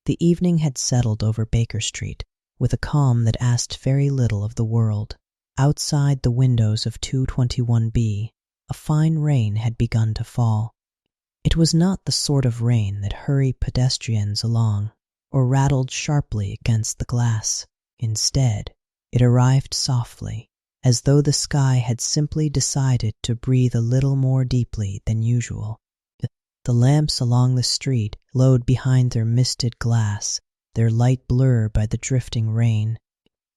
The evening had settled over Baker Street with a calm that asked very little of the world. Outside the windows of 221B, a fine rain had begun to fall. It was not the sort of rain that hurried pedestrians along or rattled sharply against the glass. Instead, it arrived softly, as though the sky had simply decided to breathe a little more deeply than usual. The lamps along the street glowed behind their misted glass, their light blurred by the drifting rain.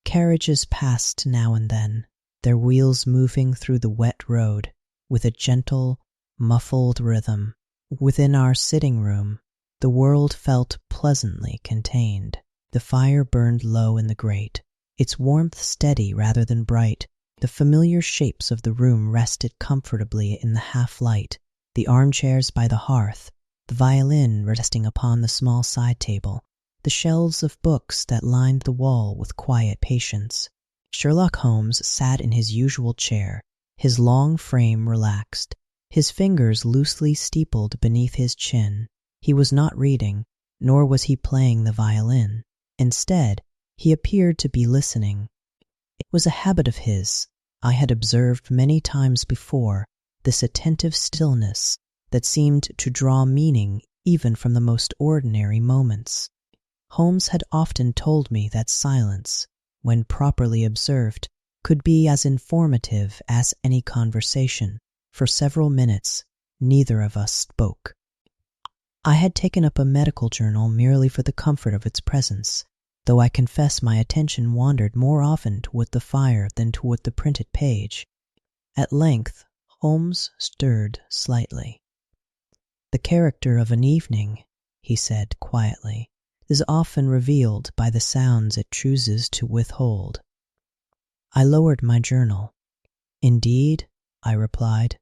Carriages passed now and then, their wheels moving through the wet road with a gentle, muffled rhythm. Within our sitting room, the world felt pleasantly contained. The fire burned low in the grate, its warmth steady rather than bright. The familiar shapes of the room rested comfortably in the half-light, the armchairs by the hearth, the violin resting upon the small side table, the shelves of books that lined the wall with quiet patience. Sherlock Holmes sat in his usual chair, his long frame relaxed, his fingers loosely steepled beneath his chin. He was not reading, nor was he playing the violin. Instead, he appeared to be listening. It was a habit of his. I had observed many times before this attentive stillness that seemed to draw meaning even from the most ordinary moments. Holmes had often told me that silence, when properly observed, could be as informative as any conversation. For several minutes, neither of us spoke. I had taken up a medical journal merely for the comfort of its presence, though I confess my attention wandered more often toward the fire than toward the printed page. At length, Holmes stirred slightly. "The character of an evening," he said quietly, "is often revealed by the sounds it chooses to withhold." I lowered my journal. "Indeed?" I replied.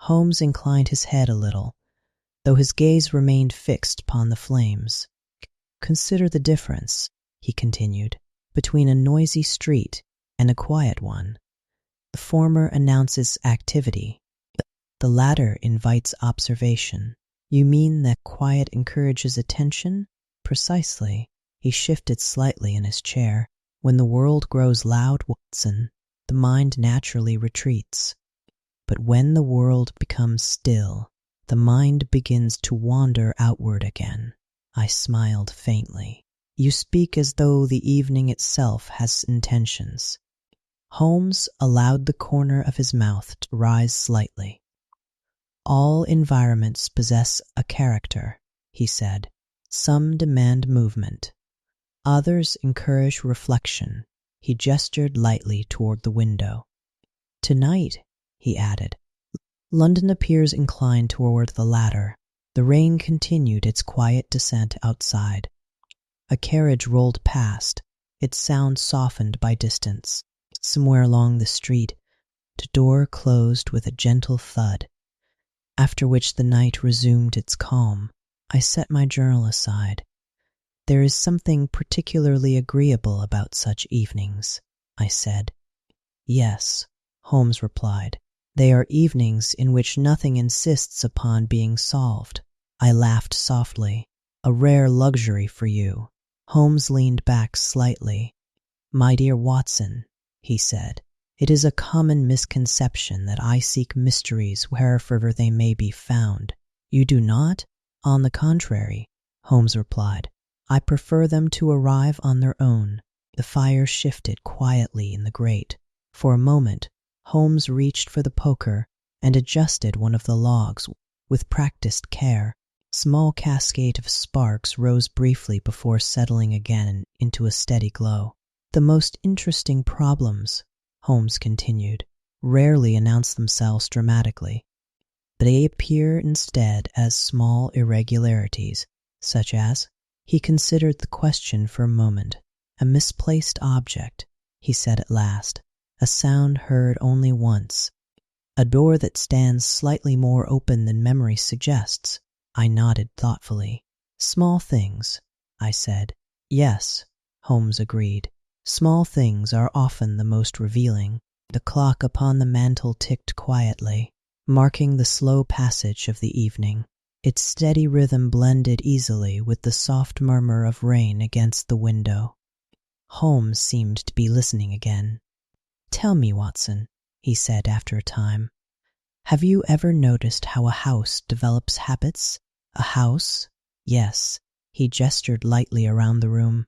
Holmes inclined his head a little, though his gaze remained fixed upon the flames. "Consider the difference," he continued, "between a noisy street and a quiet one. The former announces activity. The latter invites observation." "You mean that quiet encourages attention?" "Precisely." He shifted slightly in his chair. "When the world grows loud, Watson, the mind naturally retreats. But when the world becomes still, the mind begins to wander outward again." I smiled faintly. "You speak as though the evening itself has intentions." Holmes allowed the corner of his mouth to rise slightly. "All environments possess a character," he said. "Some demand movement. Others encourage reflection." He gestured lightly toward the window. "Tonight," he added, "London appears inclined toward the latter." The rain continued its quiet descent outside. A carriage rolled past, its sound softened by distance. Somewhere along the street, the door closed with a gentle thud, after which the night resumed its calm. I set my journal aside. "There is something particularly agreeable about such evenings," I said. "Yes," Holmes replied. "They are evenings in which nothing insists upon being solved." I laughed softly. "A rare luxury for you." Holmes leaned back slightly. "My dear Watson," he said, "it is a common misconception that I seek mysteries wherever they may be found. You do not?" "On the contrary," Holmes replied, "I prefer them to arrive on their own." The fire shifted quietly in the grate. For a moment, Holmes reached for the poker and adjusted one of the logs with practiced care. A small cascade of sparks rose briefly before settling again into a steady glow. "The most interesting problems," Holmes continued, "rarely announce themselves dramatically. They appear instead as small irregularities, such as—" He considered the question for a moment. "A misplaced object," he said at last, "a sound heard only once, a door that stands slightly more open than memory suggests." I nodded thoughtfully. "Small things," I said. "Yes," Holmes agreed. "Small things are often the most revealing." The clock upon the mantel ticked quietly, marking the slow passage of the evening. Its steady rhythm blended easily with the soft murmur of rain against the window. Holmes seemed to be listening again. "Tell me, Watson," he said after a time, "have you ever noticed how a house develops habits? A house?" "Yes." He gestured lightly around the room.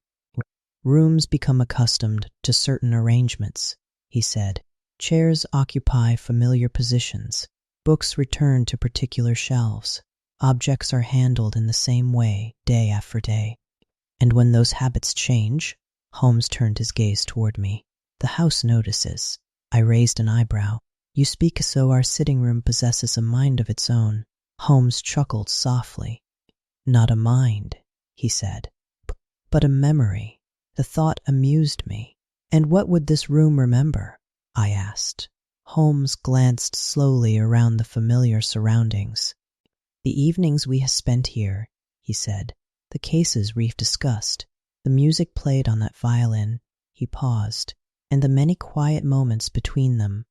"Rooms become accustomed to certain arrangements," he said. "Chairs occupy familiar positions. Books return to particular shelves. Objects are handled in the same way day after day. And when those habits change," Holmes turned his gaze toward me, "the house notices." I raised an eyebrow. "You speak as though our sitting room possesses a mind of its own." Holmes chuckled softly. "Not a mind," he said, "but a memory." The thought amused me. "And what would this room remember?" I asked. Holmes glanced slowly around the familiar surroundings. "The evenings we have spent here," he said, "the cases we've discussed, the music played on that violin." He paused, "and the many quiet moments between them."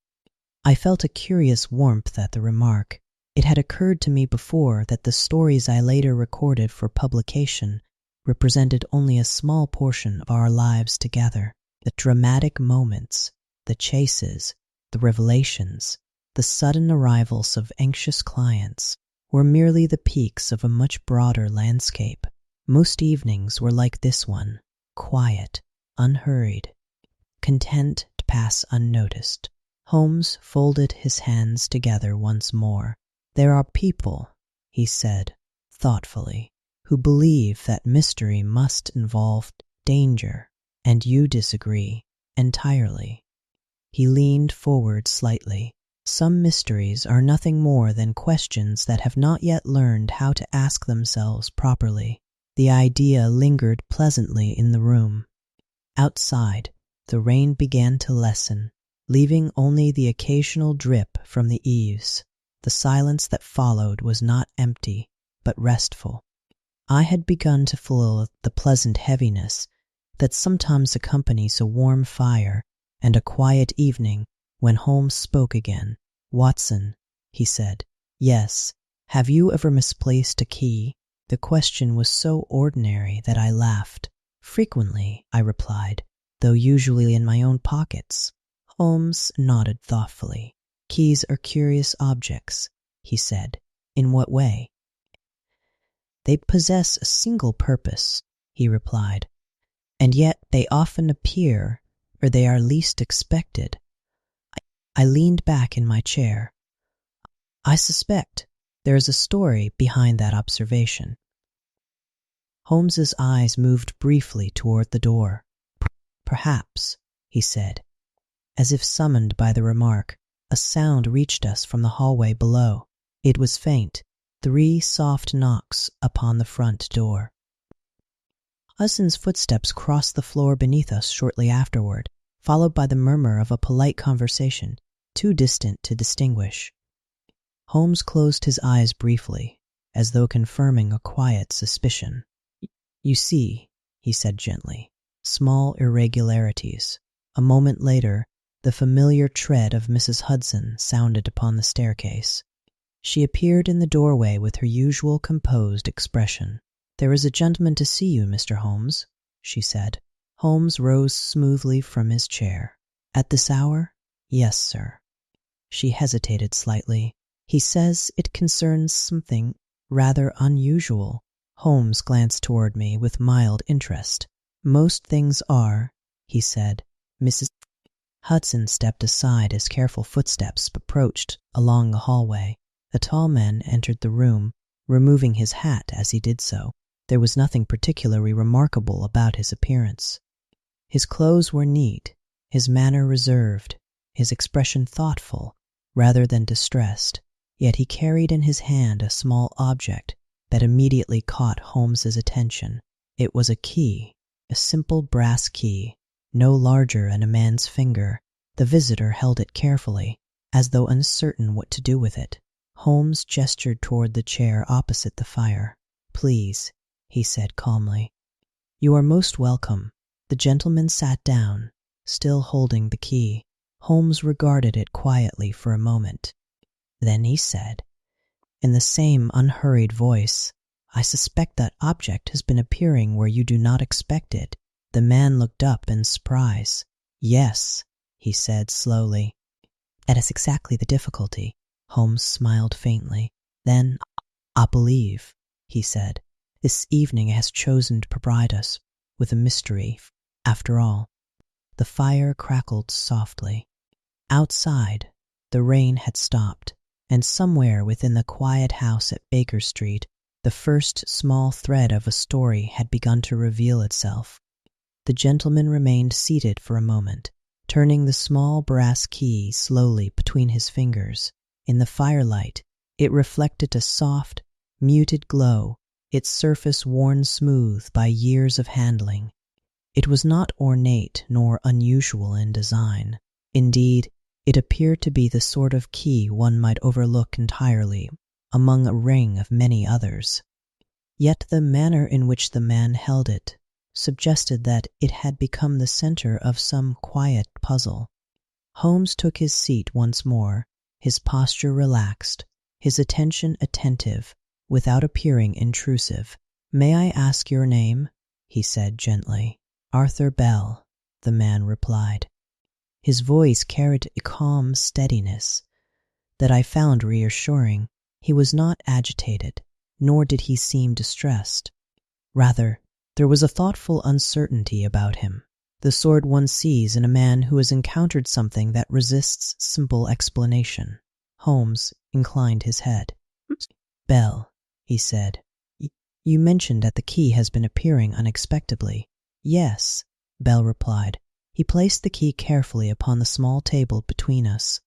I felt a curious warmth at the remark. It had occurred to me before that the stories I later recorded for publication represented only a small portion of our lives together. The dramatic moments, the chases, the revelations, the sudden arrivals of anxious clients were merely the peaks of a much broader landscape. Most evenings were like this one, quiet, unhurried, content to pass unnoticed. Holmes folded his hands together once more. "There are people," he said thoughtfully, "who believe that mystery must involve danger, and you disagree entirely." He leaned forward slightly. "Some mysteries are nothing more than questions that have not yet learned how to ask themselves properly." The idea lingered pleasantly in the room. Outside, the rain began to lessen, leaving only the occasional drip from the eaves. The silence that followed was not empty, but restful. I had begun to feel the pleasant heaviness that sometimes accompanies a warm fire and a quiet evening when Holmes spoke again. "Watson," he said. "Yes. Have you ever misplaced a key?" The question was so ordinary that I laughed. "Frequently," I replied, "though usually in my own pockets." Holmes nodded thoughtfully. "Keys are curious objects," he said. "In what way?" "They possess a single purpose," he replied, "and yet they often appear where they are least expected." I leaned back in my chair. "I suspect there is a story behind that observation." Holmes's eyes moved briefly toward the door. "Perhaps," he said. As if summoned by the remark, a sound reached us from the hallway below. It was faint, 3 soft knocks upon the front door. Hudson's footsteps crossed the floor beneath us shortly afterward, followed by the murmur of a polite conversation, too distant to distinguish. Holmes closed his eyes briefly, as though confirming a quiet suspicion. "You see," he said gently, "small irregularities." A moment later, the familiar tread of Mrs. Hudson sounded upon the staircase. She appeared in the doorway with her usual composed expression. "There is a gentleman to see you, Mr. Holmes," she said. Holmes rose smoothly from his chair. "At this hour?" "Yes, sir." She hesitated slightly. "He says it concerns something rather unusual." Holmes glanced toward me with mild interest. "Most things are," he said. Mrs. Hudson stepped aside as careful footsteps approached along the hallway. A tall man entered the room, removing his hat as he did so. There was nothing particularly remarkable about his appearance. His clothes were neat, his manner reserved, his expression thoughtful rather than distressed, yet he carried in his hand a small object that immediately caught Holmes's attention. It was a key, a simple brass key, no larger than a man's finger. The visitor held it carefully, as though uncertain what to do with it. Holmes gestured toward the chair opposite the fire. "Please," he said calmly. "You are most welcome." The gentleman sat down, still holding the key. Holmes regarded it quietly for a moment. Then he said, in the same unhurried voice. "I suspect that object has been appearing where you do not expect it." The man looked up in surprise. "Yes," he said slowly. "That is exactly the difficulty." Holmes smiled faintly. "Then, I believe," he said, "this evening has chosen to provide us with a mystery, after all." The fire crackled softly. Outside, the rain had stopped, and somewhere within the quiet house at Baker Street, the first small thread of a story had begun to reveal itself. The gentleman remained seated for a moment, turning the small brass key slowly between his fingers. In the firelight, it reflected a soft, muted glow, its surface worn smooth by years of handling. It was not ornate nor unusual in design. Indeed, it appeared to be the sort of key one might overlook entirely among a ring of many others. Yet the manner in which the man held it suggested that it had become the center of some quiet puzzle. Holmes took his seat once more, his posture relaxed, his attention attentive, without appearing intrusive. "May I ask your name?" he said gently. "Arthur Bell," the man replied. His voice carried a calm steadiness that I found reassuring. He was not agitated, nor did he seem distressed. Rather, there was a thoughtful uncertainty about him, the sort one sees in a man who has encountered something that resists simple explanation. Holmes inclined his head. "Bell," he said, "you mentioned that the key has been appearing unexpectedly." "Yes," Bell replied. He placed the key carefully upon the small table between us.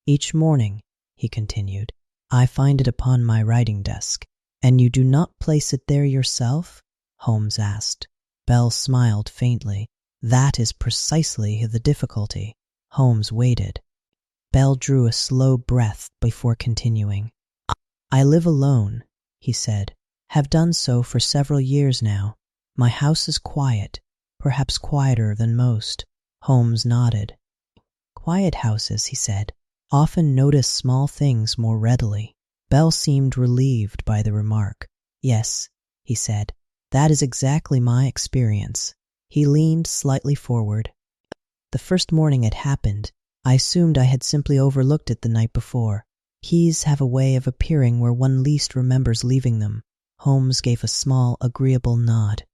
"Each morning," he continued, "I find it upon my writing desk." "And you do not place it there yourself?" Holmes asked. Bell smiled faintly. "That is precisely the difficulty." Holmes waited. Bell drew a slow breath before continuing. "I live alone," he said. "Have done so for several years now. My house is quiet, perhaps quieter than most." Holmes nodded. "Quiet houses," he said, "often notice small things more readily." Bell seemed relieved by the remark. "Yes," he said, "that is exactly my experience." He leaned slightly forward. "The first morning it happened, I assumed I had simply overlooked it the night before. Keys have a way of appearing where one least remembers leaving them." Holmes gave a small, agreeable nod.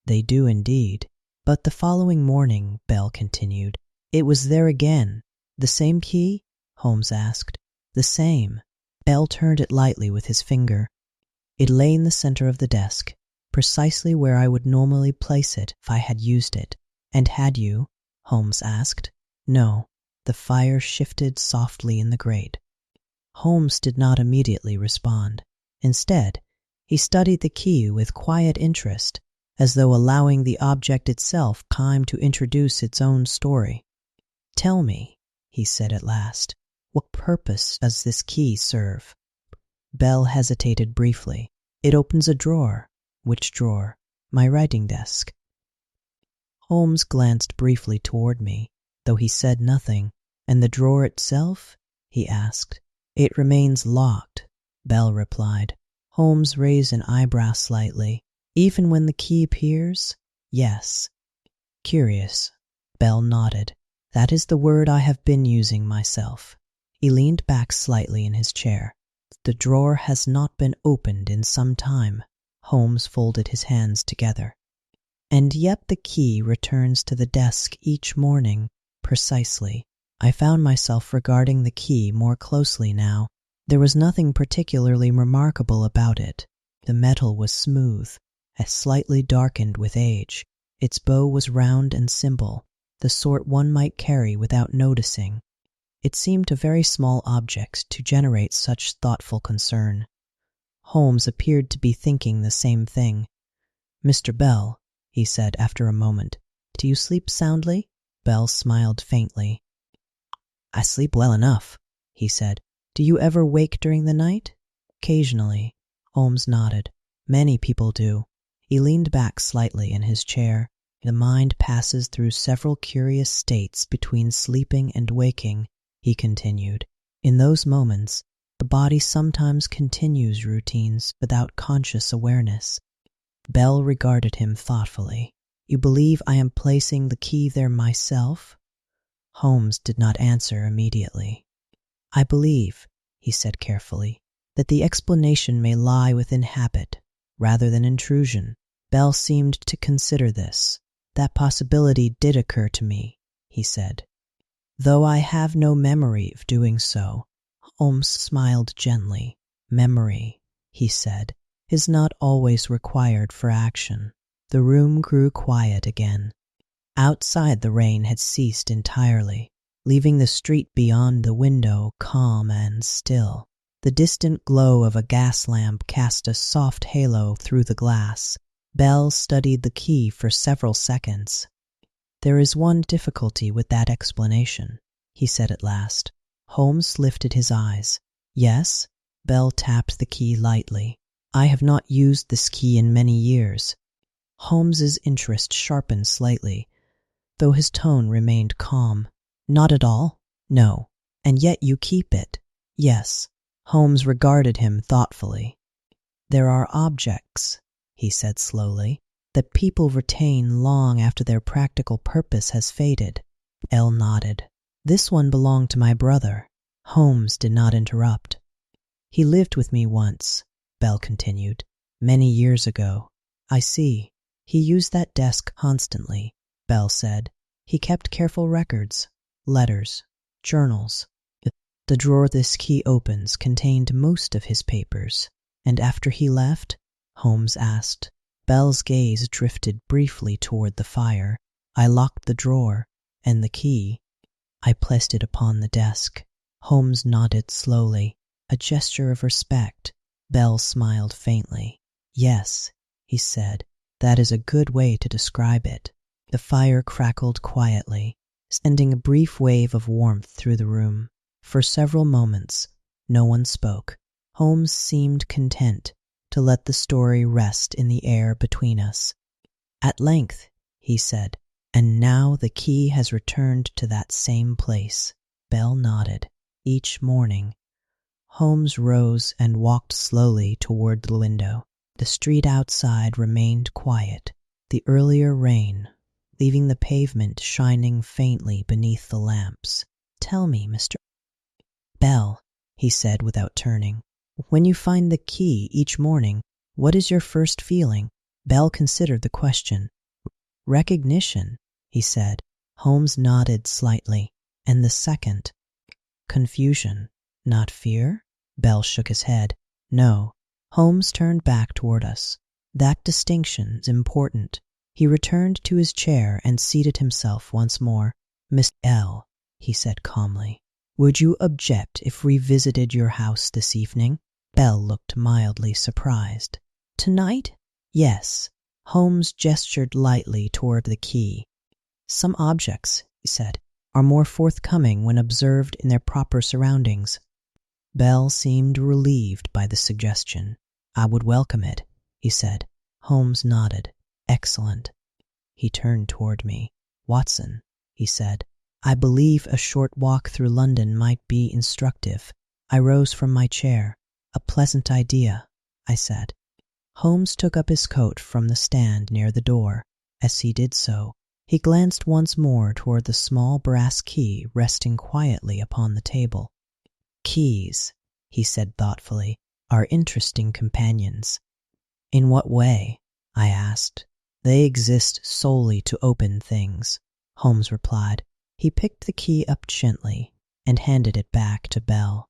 "They do indeed." "But the following morning," Bell continued, "it was there again." "The same key?" Holmes asked. "The same." Bell turned it lightly with his finger. "It lay in the center of the desk, precisely where I would normally place it if I had used it." "And had you?" Holmes asked. "No." The fire shifted softly in the grate. Holmes did not immediately respond. Instead, he studied the key with quiet interest, as though allowing the object itself time to introduce its own story. "Tell me," he said at last, "what purpose does this key serve?" Bell hesitated briefly. "It opens a drawer." "Which drawer?" "My writing desk." Holmes glanced briefly toward me, though he said nothing. "And the drawer itself?" he asked. "It remains locked," Bell replied. Holmes raised an eyebrow slightly. "Even when the key appears?" "Yes." "Curious." Bell nodded. "That is the word I have been using myself." He leaned back slightly in his chair. "The drawer has not been opened in some time." Holmes folded his hands together. "And yet the key returns to the desk each morning." "Precisely." I found myself regarding the key more closely now. There was nothing particularly remarkable about it. The metal was smooth, as slightly darkened with age. Its bow was round and simple, the sort one might carry without noticing. It seemed a very small object to generate such thoughtful concern. Holmes appeared to be thinking the same thing. "Mr. Bell," he said after a moment, "do you sleep soundly?" Bell smiled faintly. "I sleep well enough," he said. "Do you ever wake during the night?" "Occasionally." Holmes nodded. "Many people do." He leaned back slightly in his chair. "The mind passes through several curious states between sleeping and waking," he continued. "In those moments, The body sometimes continues routines without conscious awareness. Bell regarded him thoughtfully. You believe I am placing the key there myself? Holmes did not answer immediately. I believe, he said carefully, that the explanation may lie within habit rather than intrusion. Bell seemed to consider this. That possibility did occur to me, he said, though I have no memory of doing so. Holmes smiled gently. Memory, he said, is not always required for action. The room grew quiet again. Outside, the rain had ceased entirely, leaving the street beyond the window calm and still. The distant glow of a gas lamp cast a soft halo through the glass. Bell studied the key for several seconds. There is one difficulty with that explanation, he said at last. Holmes lifted his eyes. Yes? Bell tapped the key lightly. I have not used this key in many years. Holmes's interest sharpened slightly, though his tone remained calm. Not at all? No. And yet you keep it? Yes. Holmes regarded him thoughtfully. There are objects, he said slowly, that people retain long after their practical purpose has faded. Bell nodded. This one belonged to my brother. Holmes did not interrupt. He lived with me once, Bell continued, many years ago. I see. He used that desk constantly, Bell said. He kept careful records, letters, journals. The drawer this key opens contained most of his papers. And after he left? Holmes asked. Bell's gaze drifted briefly toward the fire. I locked the drawer, and the key. I placed it upon the desk. Holmes nodded slowly, a gesture of respect. Bell smiled faintly. Yes, he said, that is a good way to describe it. The fire crackled quietly, sending a brief wave of warmth through the room. For several moments, no one spoke. Holmes seemed content to let the story rest in the air between us. At length, he said, and now the key has returned to that same place. Bell nodded. Each morning, Holmes rose and walked slowly toward the window. The street outside remained quiet, the earlier rain leaving the pavement shining faintly beneath the lamps. Tell me, Mr. Bell, he said without turning, when you find the key each morning, what is your first feeling? Bell considered the question. Recognition, he said. Holmes nodded slightly. And the second? Confusion. Not fear? Bell shook his head. No. Holmes turned back toward us. That distinction's important. He returned to his chair and seated himself once more. Miss L., he said calmly, would you object if we visited your house this evening? Bell looked mildly surprised. Tonight? Yes. Holmes gestured lightly toward the key. Some objects, he said, are more forthcoming when observed in their proper surroundings. Bell seemed relieved by the suggestion. I would welcome it, he said. Holmes nodded. Excellent. He turned toward me. Watson, he said, I believe a short walk through London might be instructive. I rose from my chair. A pleasant idea, I said. Holmes took up his coat from the stand near the door. As he did so, he glanced once more toward the small brass key resting quietly upon the table. Keys, he said thoughtfully, are interesting companions. In what way? I asked. They exist solely to open things, Holmes replied. He picked the key up gently and handed it back to Bell.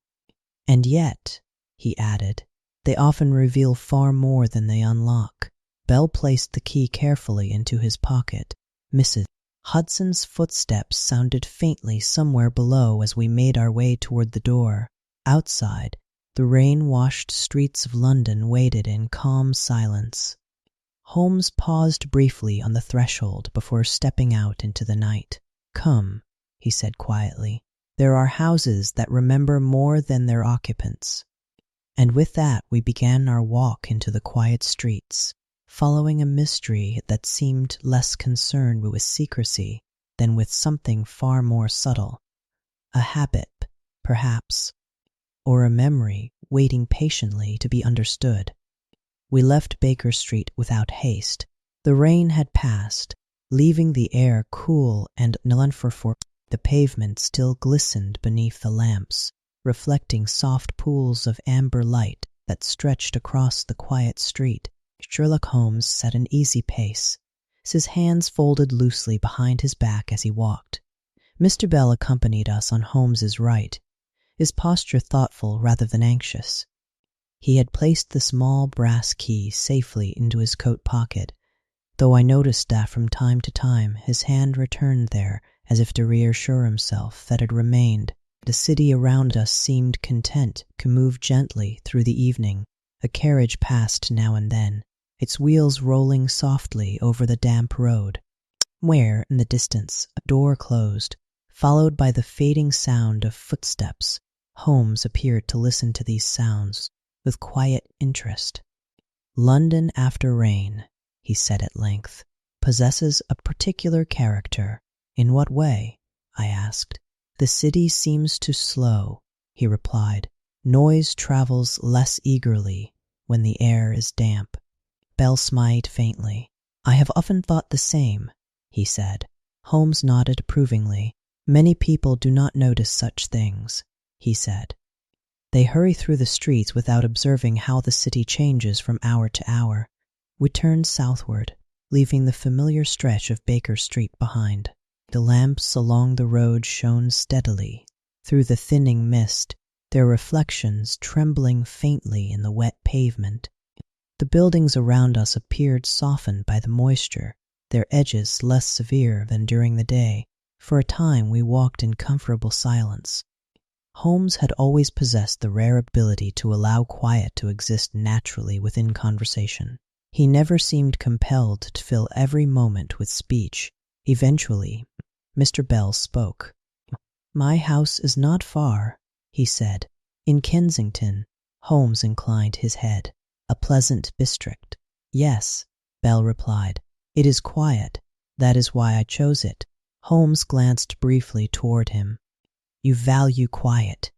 And yet, he added, they often reveal far more than they unlock. Bell placed the key carefully into his pocket. Mrs. Hudson's footsteps sounded faintly somewhere below as we made our way toward the door. Outside, the rain-washed streets of London waited in calm silence. Holmes paused briefly on the threshold before stepping out into the night. Come, he said quietly. There are houses that remember more than their occupants. And with that we began our walk into the quiet streets, following a mystery that seemed less concerned with secrecy than with something far more subtle. A habit, perhaps. or a memory waiting patiently to be understood. We left Baker Street without haste. The rain had passed, leaving the air cool and for the pavement still glistened beneath the lamps, reflecting soft pools of amber light that stretched across the quiet street. Sherlock Holmes set an easy pace, his hands folded loosely behind his back as he walked. Mr. Bell accompanied us on Holmes's right, his posture thoughtful rather than anxious. He had placed the small brass key safely into his coat pocket, though I noticed that from time to time his hand returned there as if to reassure himself that it remained. The city around us seemed content to move gently through the evening. A carriage passed now and then, its wheels rolling softly over the damp road, where, in the distance, a door closed, followed by the fading sound of footsteps. Holmes appeared to listen to these sounds with quiet interest. "London after rain," he said at length, "possesses a particular character." "In what way?" I asked. "The city seems to slow," he replied. "Noise travels less eagerly when the air is damp." Bell smiled faintly. "I have often thought the same," he said. Holmes nodded approvingly. "Many people do not notice such things," he said. "They hurry through the streets without observing how the city changes from hour to hour." We turned southward, leaving the familiar stretch of Baker Street behind. The lamps along the road shone steadily through the thinning mist, their reflections trembling faintly in the wet pavement. The buildings around us appeared softened by the moisture, their edges less severe than during the day. For a time we walked in comfortable silence. Holmes had always possessed the rare ability to allow quiet to exist naturally within conversation. He never seemed compelled to fill every moment with speech. Eventually, Mr. Bell spoke. "My house is not far," he said. "In Kensington." Holmes inclined his head. "A pleasant district." "Yes," Bell replied. "It is quiet. That is why I chose it." Holmes glanced briefly toward him. "You value quiet?"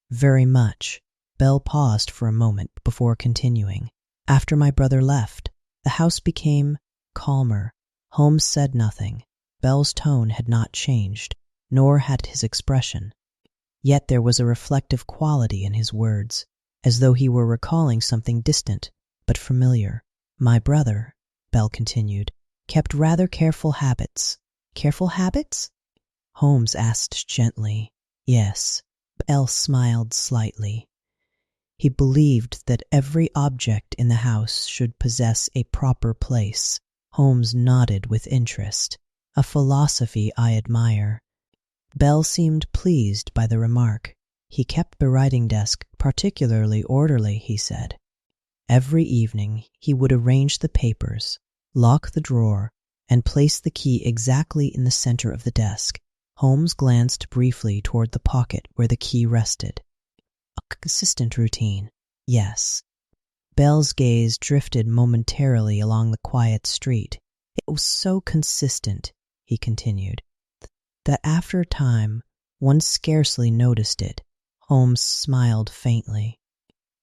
"Very much." Bell paused for a moment before continuing. "After my brother left, the house became calmer." Holmes said nothing. Bell's tone had not changed, nor had his expression. Yet there was a reflective quality in his words, as though he were recalling something distant but familiar. "My brother," Bell continued, "kept rather careful habits." "Careful habits?" Holmes asked gently. "Yes." Bell smiled slightly. "He believed that every object in the house should possess a proper place." Holmes nodded with interest. "A philosophy I admire." Bell seemed pleased by the remark. "He kept the writing desk particularly orderly," he said. "Every evening he would arrange the papers, lock the drawer, and place the key exactly in the center of the desk." Holmes glanced briefly toward the pocket where the key rested. "A consistent routine." "Yes." Bell's gaze drifted momentarily along the quiet street. "It was so consistent," he continued, "that after a time one scarcely noticed it." Holmes smiled faintly.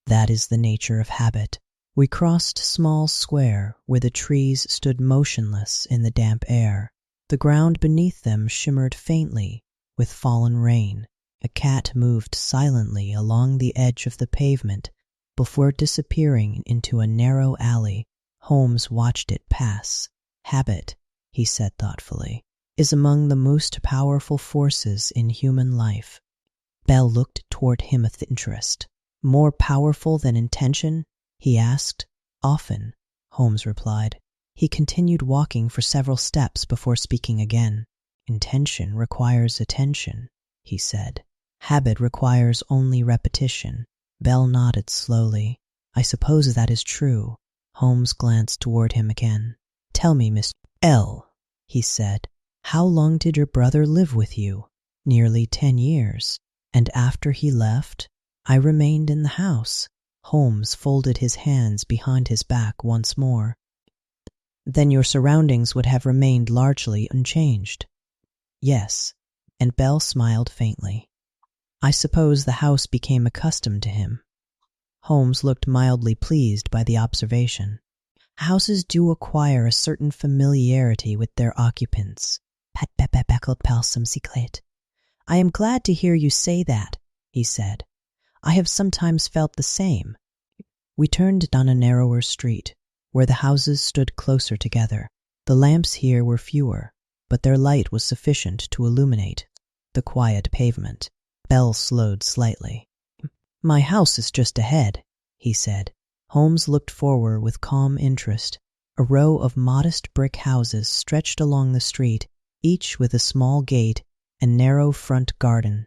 "That is the nature of habit." We crossed a small square where the trees stood motionless in the damp air. The ground beneath them shimmered faintly with fallen rain. A cat moved silently along the edge of the pavement before disappearing into a narrow alley. Holmes watched it pass. "Habit," he said thoughtfully, "is among the most powerful forces in human life." Bell looked toward him with interest. "More powerful than intention?" he asked. "Often," Holmes replied. He continued walking for several steps before speaking again. "Intention requires attention," he said. "Habit requires only repetition." Bell nodded slowly. "I suppose that is true." Holmes glanced toward him again. "Tell me, Mr. L," he said, "how long did your brother live with you?" "Nearly 10 years. And after he left, I remained in the house." Holmes folded his hands behind his back once more. "Then your surroundings would have remained largely unchanged." "Yes," and Bell smiled faintly. I suppose the house became accustomed to him. Holmes looked mildly pleased by the observation. Houses do acquire a certain familiarity with their occupants. I am glad to hear you say that, he said. I have sometimes felt the same. We turned down a narrower street, where the houses stood closer together. The lamps here were fewer, but their light was sufficient to illuminate the quiet pavement. Bell slowed slightly. My house is just ahead, he said. Holmes looked forward with calm interest. A row of modest brick houses stretched along the street, each with a small gate and narrow front garden.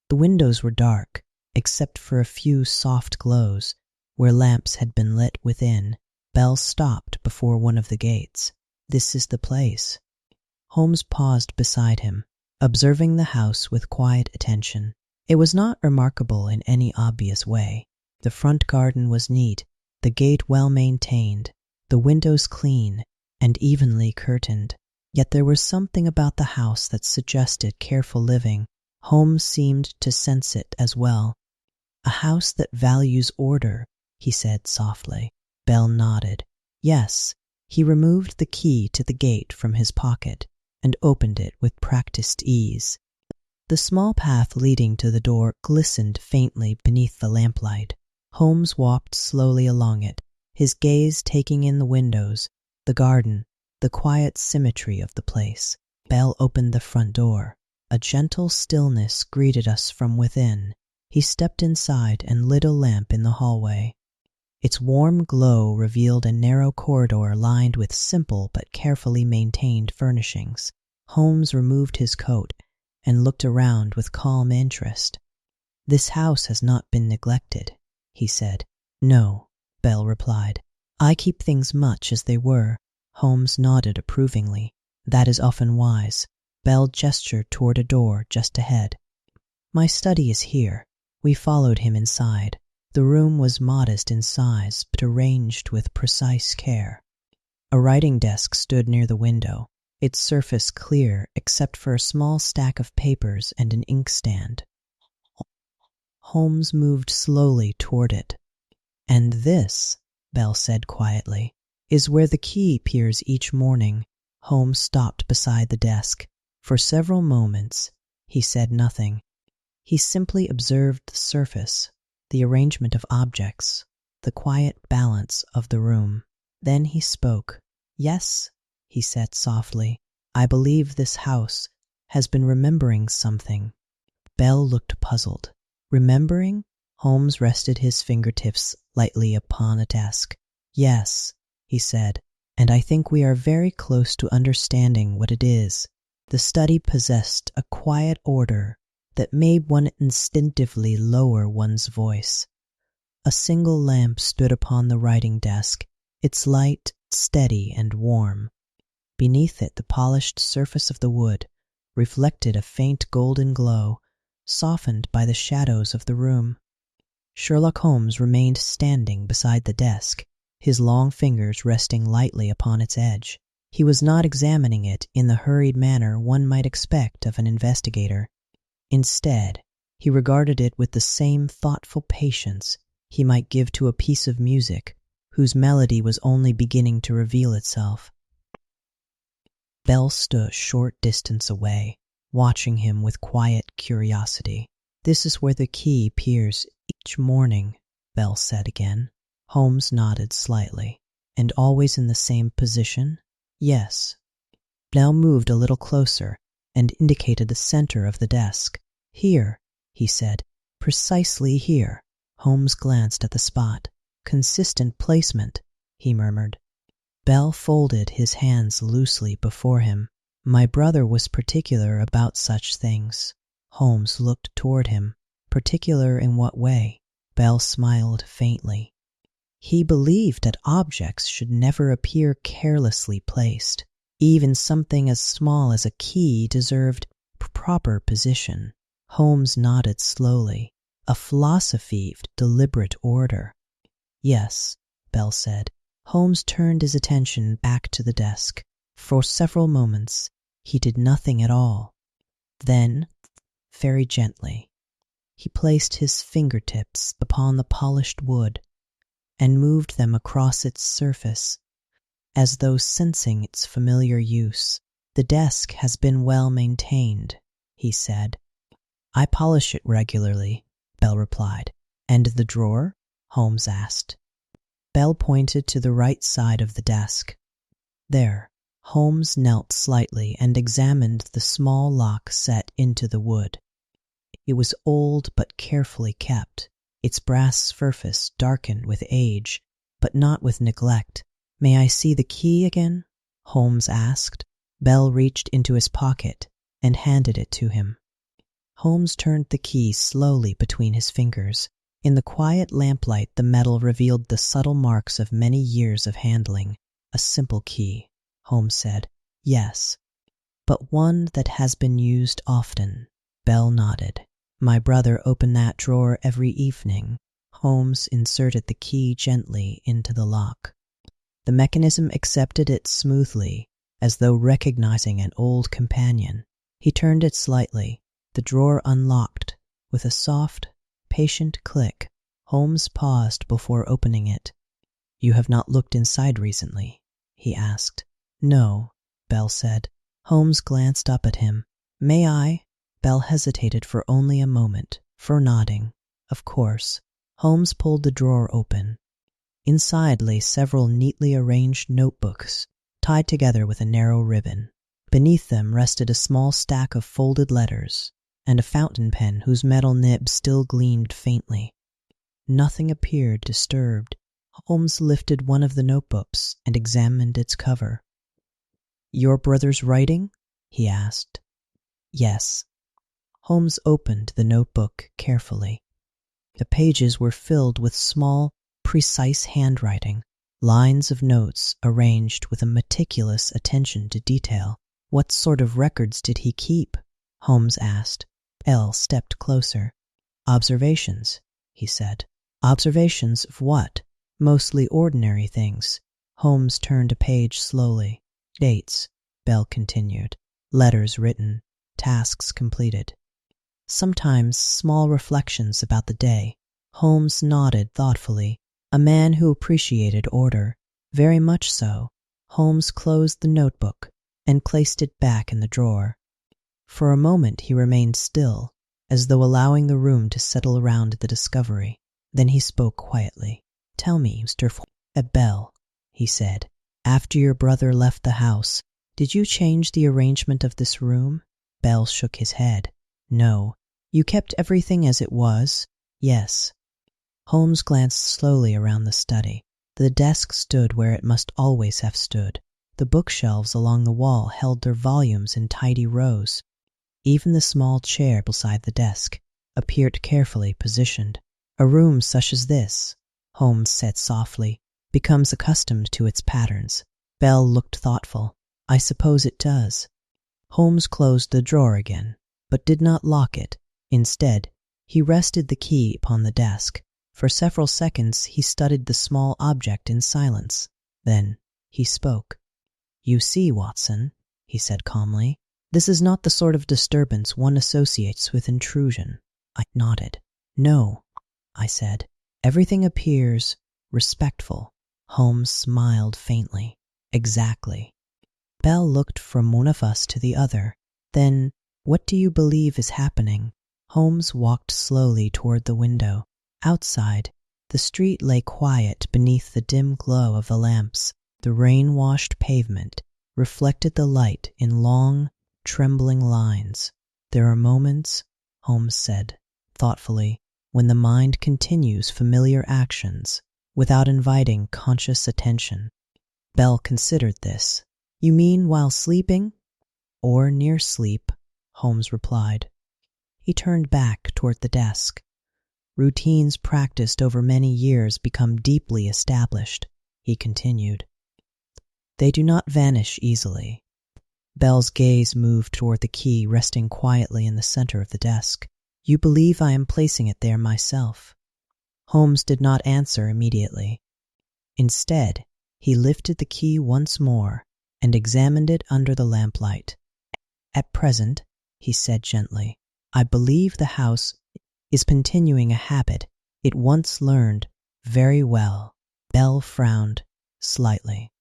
The windows were dark, except for a few soft glows where lamps had been lit within. Bell stopped before one of the gates. This is the place. Holmes paused beside him, observing the house with quiet attention. It was not remarkable in any obvious way. The front garden was neat, the gate well maintained, the windows clean and evenly curtained. Yet there was something about the house that suggested careful living. Holmes seemed to sense it as well. A house that values order, he said softly. Bell nodded. Yes. He removed the key to the gate from his pocket and opened it with practiced ease. The small path leading to the door glistened faintly beneath the lamplight. Holmes walked slowly along it, his gaze taking in the windows, the garden, the quiet symmetry of the place. Bell opened the front door. A gentle stillness greeted us from within. He stepped inside and lit a lamp in the hallway. Its warm glow revealed a narrow corridor lined with simple but carefully maintained furnishings. Holmes removed his coat and looked around with calm interest. This house has not been neglected, he said. No, Bell replied. I keep things much as they were. Holmes nodded approvingly. That is often wise. Bell gestured toward a door just ahead. My study is here. We followed him inside. The room was modest in size, but arranged with precise care. A writing desk stood near the window, its surface clear except for a small stack of papers and an inkstand. Holmes moved slowly toward it. And this, Bell said quietly, is where the key appears each morning. Holmes stopped beside the desk. For several moments, he said nothing. He simply observed the surface, the arrangement of objects, the quiet balance of the room. Then he spoke. Yes, he said softly, I believe this house has been remembering something. Bell looked puzzled. Remembering? Holmes rested his fingertips lightly upon a desk. Yes, he said, and I think we are very close to understanding what it is. The study possessed a quiet order that made one instinctively lower one's voice. A single lamp stood upon the writing desk, its light steady and warm. Beneath it, the polished surface of the wood reflected a faint golden glow, softened by the shadows of the room. Sherlock Holmes remained standing beside the desk, his long fingers resting lightly upon its edge. He was not examining it in the hurried manner one might expect of an investigator. Instead, he regarded it with the same thoughtful patience he might give to a piece of music whose melody was only beginning to reveal itself. Bell stood a short distance away, watching him with quiet curiosity. This is where the key appears each morning, Bell said again. Holmes nodded slightly. And always in the same position? Yes. Bell moved a little closer and indicated the center of the desk. Here, he said, precisely here. Holmes glanced at the spot. Consistent placement, he murmured. Bell folded his hands loosely before him. My brother was particular about such things. Holmes looked toward him. Particular in what way? Bell smiled faintly. He believed that objects should never appear carelessly placed. Even something as small as a key deserved proper position. Holmes nodded slowly. A philosophy of deliberate order. Yes, Bell said. Holmes turned his attention back to the desk. For several moments, he did nothing at all. Then, very gently, He placed his fingertips upon the polished wood and moved them across its surface, as though sensing its familiar use. "The desk has been well maintained," he said. "I polish it regularly," Bell replied. "And the drawer?" Holmes asked. Bell pointed to the right side of the desk. There, Holmes knelt slightly and examined the small lock set into the wood. It was old but carefully kept, its brass surface darkened with age, but not with neglect. "May I see the key again?" Holmes asked. Bell reached into his pocket and handed it to him. Holmes turned the key slowly between his fingers. In the quiet lamplight, the metal revealed the subtle marks of many years of handling. "A simple key," Holmes said. "Yes, but one that has been used often." Bell nodded. "My brother opened that drawer every evening." Holmes inserted the key gently into the lock. The mechanism accepted it smoothly, as though recognizing an old companion. He turned it slightly. The drawer unlocked. With a soft, patient click, Holmes paused before opening it. "You have not looked inside recently?" he asked. "No," Bell said. Holmes glanced up at him. "May I?" Bell hesitated for only a moment, for nodding. "Of course." Holmes pulled the drawer open. Inside lay several neatly arranged notebooks, tied together with a narrow ribbon. Beneath them rested a small stack of folded letters and a fountain pen whose metal nib still gleamed faintly. Nothing appeared disturbed. Holmes lifted one of the notebooks and examined its cover. "Your brother's writing?" he asked. "Yes." Holmes opened the notebook carefully. The pages were filled with small, precise handwriting, lines of notes arranged with a meticulous attention to detail. "What sort of records did he keep?" Holmes asked. Bell stepped closer. "Observations," he said. "Observations of what?" "Mostly ordinary things." Holmes turned a page slowly. "Dates," Bell continued. "Letters written. Tasks completed. Sometimes small reflections about the day." Holmes nodded thoughtfully. A man who appreciated order. "Very much so." Holmes closed the notebook and placed it back in the drawer. For a moment he remained still, as though allowing the room to settle around the discovery. Then he spoke quietly. "Tell me, Mr. Bell," he said, "after your brother left the house, did you change the arrangement of this room?" Bell shook his head. "No." "You kept everything as it was?" "Yes." Holmes glanced slowly around the study. The desk stood where it must always have stood. The bookshelves along the wall held their volumes in tidy rows. Even the small chair beside the desk appeared carefully positioned. "A room such as this," Holmes said softly, "becomes accustomed to its patterns." Bell looked thoughtful. "I suppose it does." Holmes closed the drawer again, but did not lock it. Instead, he rested the key upon the desk. For several seconds he studied the small object in silence. Then he spoke. "You see, Watson," he said calmly, "this is not the sort of disturbance one associates with intrusion." I nodded. "No," I said. "Everything appears respectful." Holmes smiled faintly. "Exactly." Bell looked from one of us to the other. "Then, what do you believe is happening?" Holmes walked slowly toward the window. Outside, the street lay quiet beneath the dim glow of the lamps. The rain-washed pavement reflected the light in long, trembling lines. "There are moments," Holmes said, thoughtfully, "when the mind continues familiar actions without inviting conscious attention." Bell considered this. "You mean while sleeping?" "Or near sleep," Holmes replied. He turned back toward the desk. "Routines practiced over many years become deeply established," he continued. "They do not vanish easily." Bell's gaze moved toward the key resting quietly in the center of the desk. "You believe I am placing it there myself?" Holmes did not answer immediately. Instead, he lifted the key once more and examined it under the lamplight. "At present," he said gently, "I believe the house is continuing a habit it once learned very well. Bell frowned slightly.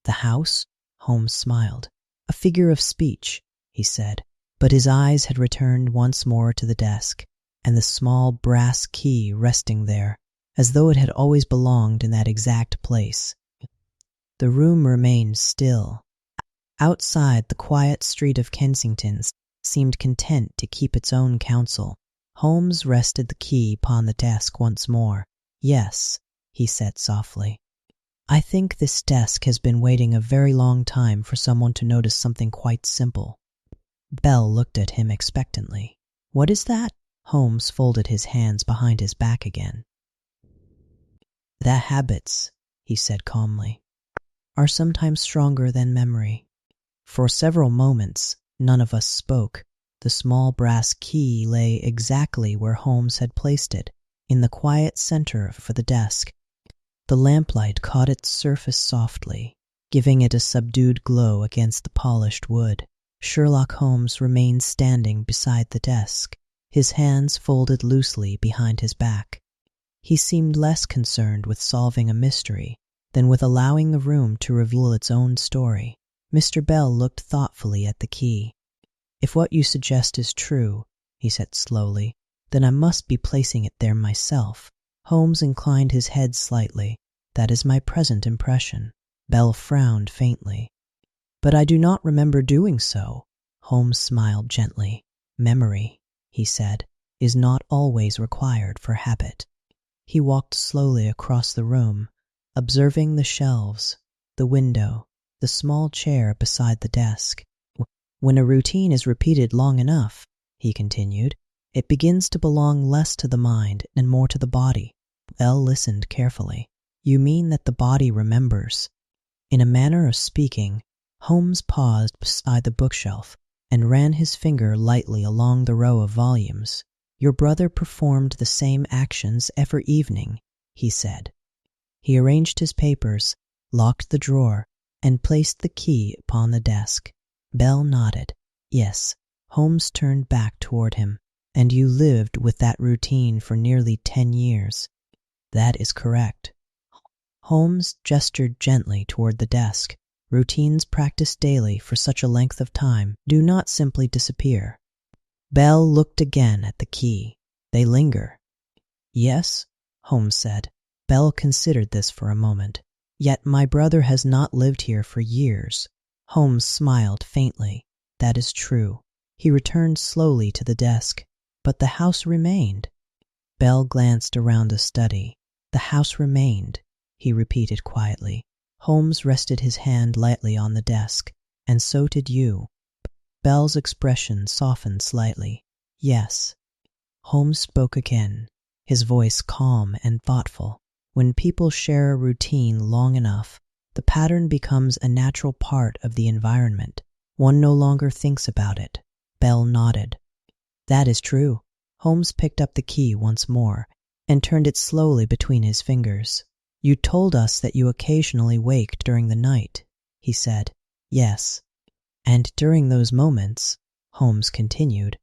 The house? Holmes smiled. A figure of speech, he said, but his eyes had returned once more to the desk and the small brass key resting there, as though it had always belonged in that exact place. The room remained still. Outside, the quiet street of Kensington seemed content to keep its own counsel. Holmes rested the key upon the desk once more. Yes, he said softly. I think this desk has been waiting a very long time for someone to notice something quite simple. Bell looked at him expectantly. What is that? Holmes folded his hands behind his back again. The habits, he said calmly, are sometimes stronger than memory. For several moments, none of us spoke. The small brass key lay exactly where Holmes had placed it, in the quiet center of the desk. The lamplight caught its surface softly, giving it a subdued glow against the polished wood. Sherlock Holmes remained standing beside the desk, his hands folded loosely behind his back. He seemed less concerned with solving a mystery than with allowing the room to reveal its own story. Mr. Bell looked thoughtfully at the key. If what you suggest is true, he said slowly, then I must be placing it there myself. Holmes inclined his head slightly. That is my present impression. Bell frowned faintly. But I do not remember doing so. Holmes smiled gently. Memory, he said, is not always required for habit. He walked slowly across the room, observing the shelves, the window, the small chair beside the desk. When a routine is repeated long enough, he continued, it begins to belong less to the mind and more to the body. Bell listened carefully. You mean that the body remembers? In a manner of speaking, Holmes paused beside the bookshelf and ran his finger lightly along the row of volumes. Your brother performed the same actions every evening, he said. He arranged his papers, locked the drawer, and placed the key upon the desk. Bell nodded. Yes. Holmes turned back toward him. And you lived with that routine for nearly 10 years. That is correct. Holmes gestured gently toward the desk. Routines practiced daily for such a length of time do not simply disappear. Bell looked again at the key. They linger. Yes, Holmes said. Bell considered this for a moment. Yet my brother has not lived here for years. Holmes smiled faintly. That is true. He returned slowly to the desk. But the house remained. Bell glanced around the study. The house remained, he repeated quietly. Holmes rested his hand lightly on the desk, and so did you. Bell's expression softened slightly. Yes. Holmes spoke again, his voice calm and thoughtful. When people share a routine long enough, the pattern becomes a natural part of the environment. One no longer thinks about it. Bell nodded. That is true. Holmes picked up the key once more and turned it slowly between his fingers. You told us that you occasionally waked during the night, he said. Yes. And during those moments, Holmes continued,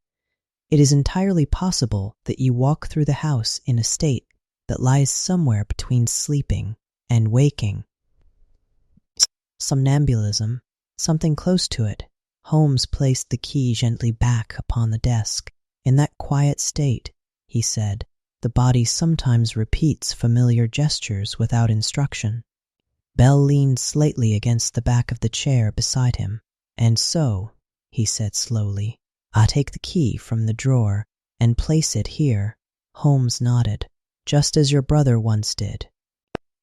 it is entirely possible that you walk through the house in a state that lies somewhere between sleeping and waking. Somnambulism, something close to it. Holmes placed the key gently back upon the desk. In that quiet state, he said, the body sometimes repeats familiar gestures without instruction. Bell leaned slightly against the back of the chair beside him. And so, he said slowly, I take the key from the drawer and place it here. Holmes nodded, just as your brother once did.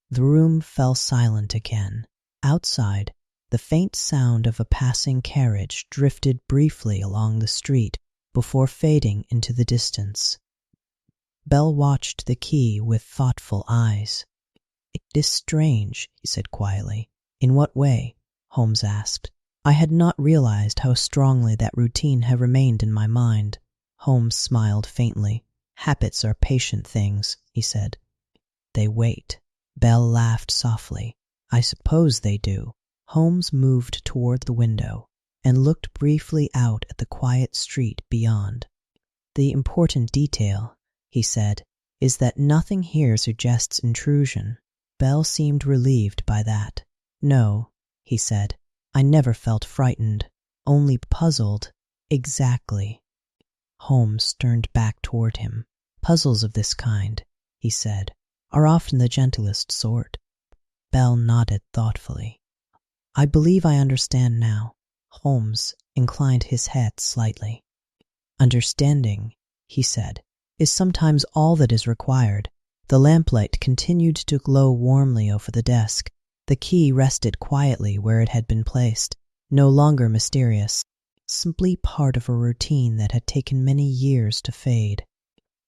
The room fell silent again. Outside, the faint sound of a passing carriage drifted briefly along the street before fading into the distance. Bell watched the key with thoughtful eyes. It is strange, he said quietly. In what way? Holmes asked. I had not realized how strongly that routine had remained in my mind. Holmes smiled faintly. Habits are patient things, he said. They wait. Bell laughed softly. I suppose they do. Holmes moved toward the window and looked briefly out at the quiet street beyond. The important detail, he said, is that nothing here suggests intrusion. Bell seemed relieved by that. No, he said, I never felt frightened, only puzzled. Exactly. Holmes turned back toward him. Puzzles of this kind, he said, are often the gentlest sort. Bell nodded thoughtfully. I believe I understand now. Holmes inclined his head slightly. Understanding, he said, is sometimes all that is required. The lamplight continued to glow warmly over the desk. The key rested quietly where it had been placed, no longer mysterious, simply part of a routine that had taken many years to fade.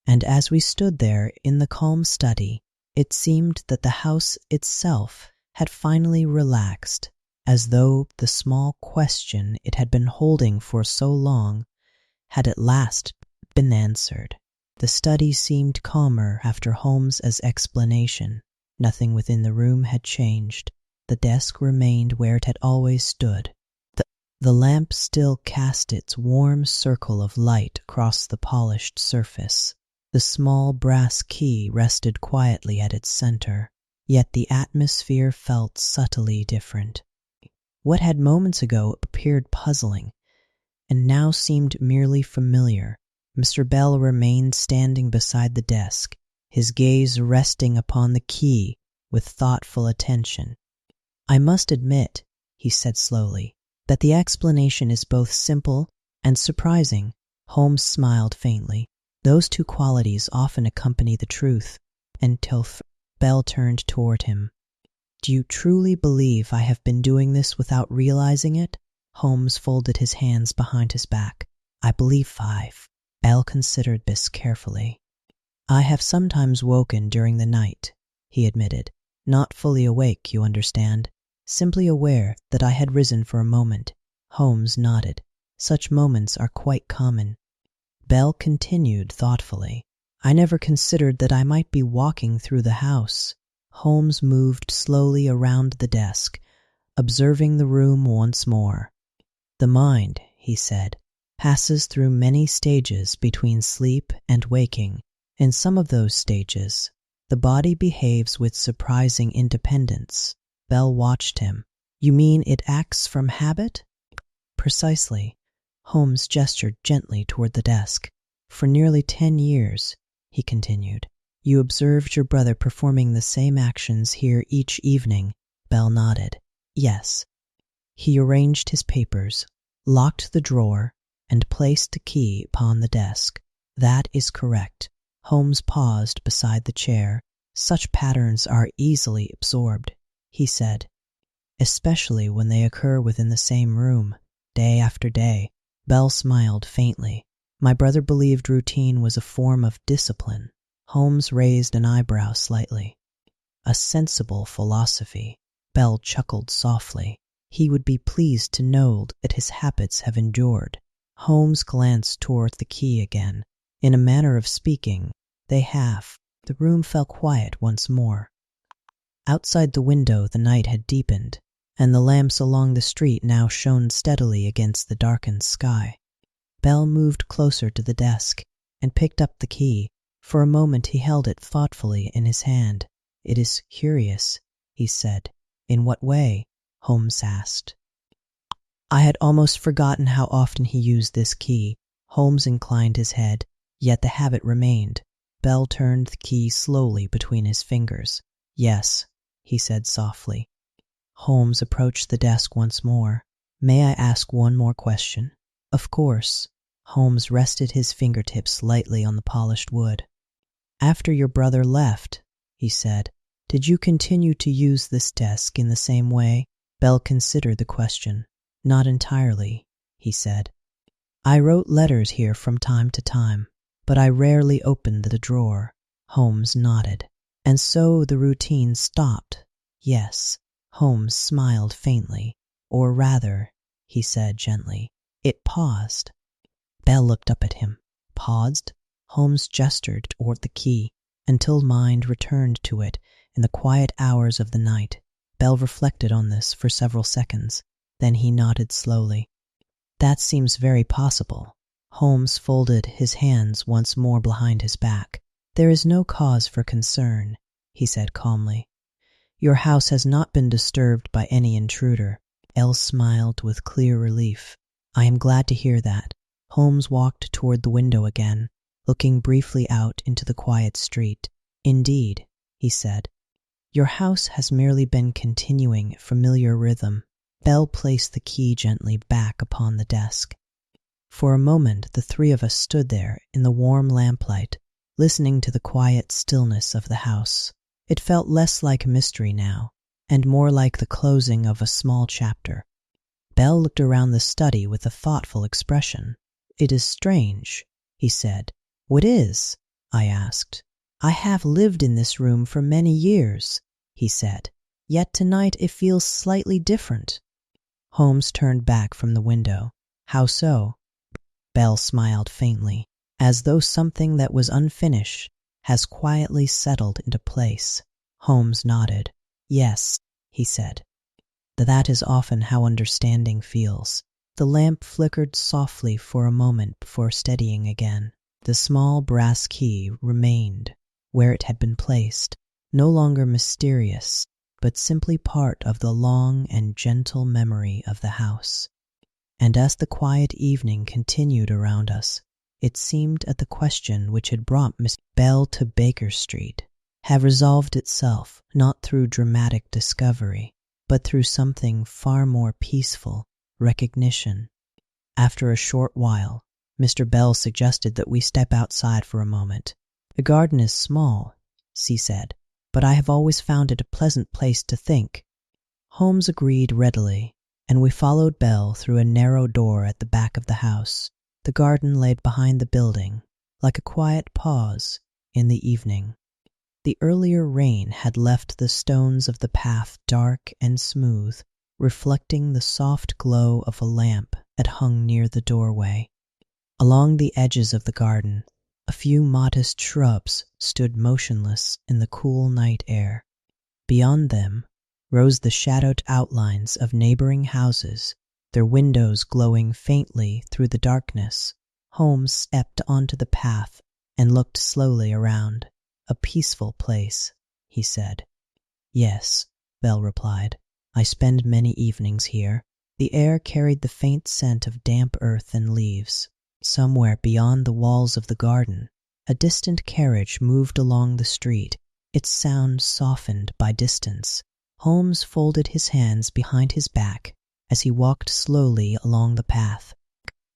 And as we stood there in the calm study, it seemed that the house itself had finally relaxed, as though the small question it had been holding for so long had at last been answered. The study seemed calmer after Holmes's explanation. Nothing within the room had changed. The desk remained where it had always stood. The lamp still cast its warm circle of light across the polished surface. The small brass key rested quietly at its center, yet the atmosphere felt subtly different. What had moments ago appeared puzzling and now seemed merely familiar. Mr. Bell remained standing beside the desk, his gaze resting upon the key with thoughtful attention. I must admit, he said slowly, that the explanation is both simple and surprising. Holmes smiled faintly. Those two qualities often accompany the truth. Until Bell turned toward him. Do you truly believe I have been doing this without realizing it? Holmes folded his hands behind his back. I believe 5. Bell considered this carefully. I have sometimes woken during the night, he admitted. Not fully awake, you understand. Simply aware that I had risen for a moment. Holmes nodded. Such moments are quite common. Bell continued thoughtfully. I never considered that I might be walking through the house. Holmes moved slowly around the desk, observing the room once more. The mind, he said, passes through many stages between sleep and waking. In some of those stages, the body behaves with surprising independence. Bell watched him. You mean it acts from habit? Precisely. Holmes gestured gently toward the desk. For nearly 10 years, he continued, you observed your brother performing the same actions here each evening. Bell nodded. Yes. He arranged his papers, locked the drawer, and placed the key upon the desk. That is correct. Holmes paused beside the chair. Such patterns are easily absorbed, he said, especially when they occur within the same room, day after day. Bell smiled faintly. My brother believed routine was a form of discipline. Holmes raised an eyebrow slightly. A sensible philosophy. Bell chuckled softly. He would be pleased to know that his habits have endured. Holmes glanced toward the key again. In a manner of speaking, they have. The room fell quiet once more. Outside the window the night had deepened, and the lamps along the street now shone steadily against the darkened sky. Bell moved closer to the desk and picked up the key. For a moment he held it thoughtfully in his hand. It is curious, he said. In what way? Holmes asked. I had almost forgotten how often he used this key. Holmes inclined his head, yet the habit remained. Bell turned the key slowly between his fingers. Yes, he said softly. Holmes approached the desk once more. May I ask one more question? Of course. Holmes rested his fingertips lightly on the polished wood. After your brother left, he said, did you continue to use this desk in the same way? Bell considered the question. Not entirely, he said. I wrote letters here from time to time, but I rarely opened the drawer. Holmes nodded. And so the routine stopped. Yes. Holmes smiled faintly. Or rather, he said gently, it paused. Bell looked up at him. Paused? Holmes gestured toward the key until mind returned to it in the quiet hours of the night. Bell reflected on this for several seconds. Then he nodded slowly. That seems very possible. Holmes folded his hands once more behind his back. "There is no cause for concern," he said calmly. "Your house has not been disturbed by any intruder." Bell smiled with clear relief. "I am glad to hear that." Holmes walked toward the window again, looking briefly out into the quiet street. "Indeed," he said, "your house has merely been continuing familiar rhythm." Bell placed the key gently back upon the desk. For a moment the three of us stood there in the warm lamplight, listening to the quiet stillness of the house. It felt less like mystery now, and more like the closing of a small chapter. Bell looked around the study with a thoughtful expression. "It is strange," he said. "What is?" I asked. "I have lived in this room for many years," he said, "yet tonight it feels slightly different." Holmes turned back from the window. "How so?" Bell smiled faintly, as though something that was unfinished has quietly settled into place. Holmes nodded. "Yes," he said. "That is often how understanding feels." The lamp flickered softly for a moment before steadying again. The small brass key remained where it had been placed, no longer mysterious, but simply part of the long and gentle memory of the house. And as the quiet evening continued around us, it seemed that the question which had brought Miss Bell to Baker Street had resolved itself not through dramatic discovery, but through something far more peaceful, recognition. After a short while, Mr. Bell suggested that we step outside for a moment. "The garden is small," she said, "but I have always found it a pleasant place to think." Holmes agreed readily, and we followed Bell through a narrow door at the back of the house. The garden lay behind the building, like a quiet pause in the evening. The earlier rain had left the stones of the path dark and smooth, reflecting the soft glow of a lamp that hung near the doorway. Along the edges of the garden, a few modest shrubs stood motionless in the cool night air. Beyond them rose the shadowed outlines of neighboring houses, their windows glowing faintly through the darkness. Holmes stepped onto the path and looked slowly around. "A peaceful place," he said. "Yes," Bell replied. "I spend many evenings here." The air carried the faint scent of damp earth and leaves. Somewhere beyond the walls of the garden, a distant carriage moved along the street, its sound softened by distance. Holmes folded his hands behind his back as he walked slowly along the path.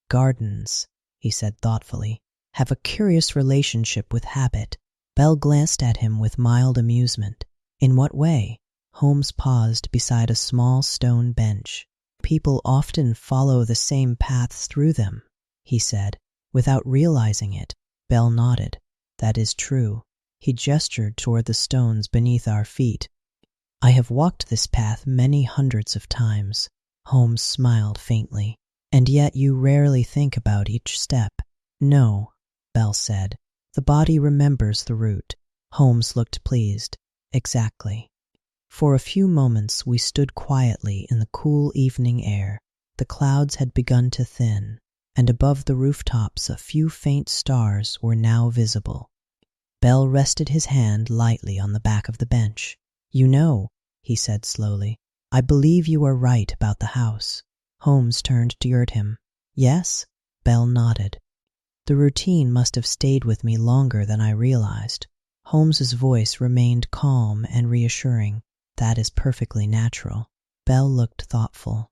"Gardens," he said thoughtfully, "have a curious relationship with habit." Bell glanced at him with mild amusement. "In what way?" Holmes paused beside a small stone bench. "People often follow the same paths through them," he said, "without realizing it." Bell nodded. "That is true." He gestured toward the stones beneath our feet. "I have walked this path many hundreds of times." Holmes smiled faintly. "And yet you rarely think about each step." "No," Bell said. "The body remembers the route." Holmes looked pleased. "Exactly." For a few moments we stood quietly in the cool evening air. The clouds had begun to thin, and above the rooftops a few faint stars were now visible. Bell rested his hand lightly on the back of the bench. "You know," he said slowly, "I believe you are right about the house." Holmes turned toward him. "Yes?" Bell nodded. "The routine must have stayed with me longer than I realized." Holmes's voice remained calm and reassuring. "That is perfectly natural." Bell looked thoughtful.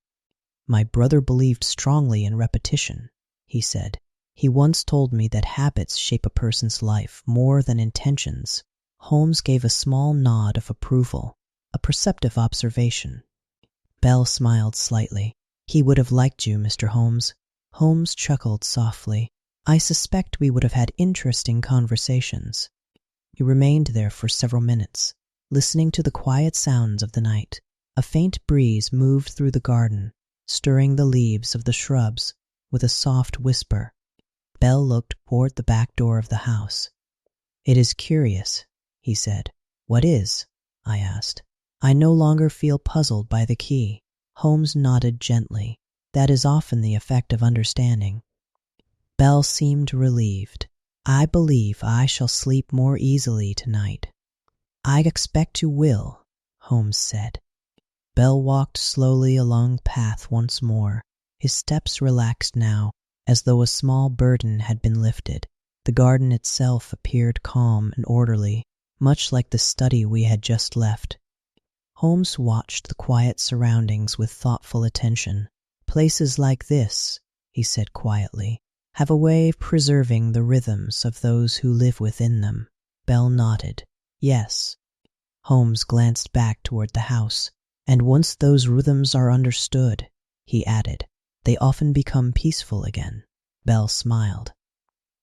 "My brother believed strongly in repetition," he said. "He once told me that habits shape a person's life more than intentions." Holmes gave a small nod of approval, a perceptive observation. Bell smiled slightly. "He would have liked you, Mr. Holmes." Holmes chuckled softly. "I suspect we would have had interesting conversations." We remained there for several minutes, listening to the quiet sounds of the night. A faint breeze moved through the garden, stirring the leaves of the shrubs with a soft whisper. Bell looked toward the back door of the house. "It is curious," he said. "What is?" I asked. "I no longer feel puzzled by the key." Holmes nodded gently. "That is often the effect of understanding." Bell seemed relieved. I believe I shall sleep more easily tonight." "I expect you will," Holmes said. Bell walked slowly along the path once more. His steps relaxed now, as though a small burden had been lifted. The garden itself appeared calm and orderly, much like the study we had just left. Holmes watched the quiet surroundings with thoughtful attention. "Places like this," he said quietly, "have a way of preserving the rhythms of those who live within them." Bell nodded. "Yes." Holmes glanced back toward the house. "And once those rhythms are understood," he added, "they often become peaceful again." Bell smiled.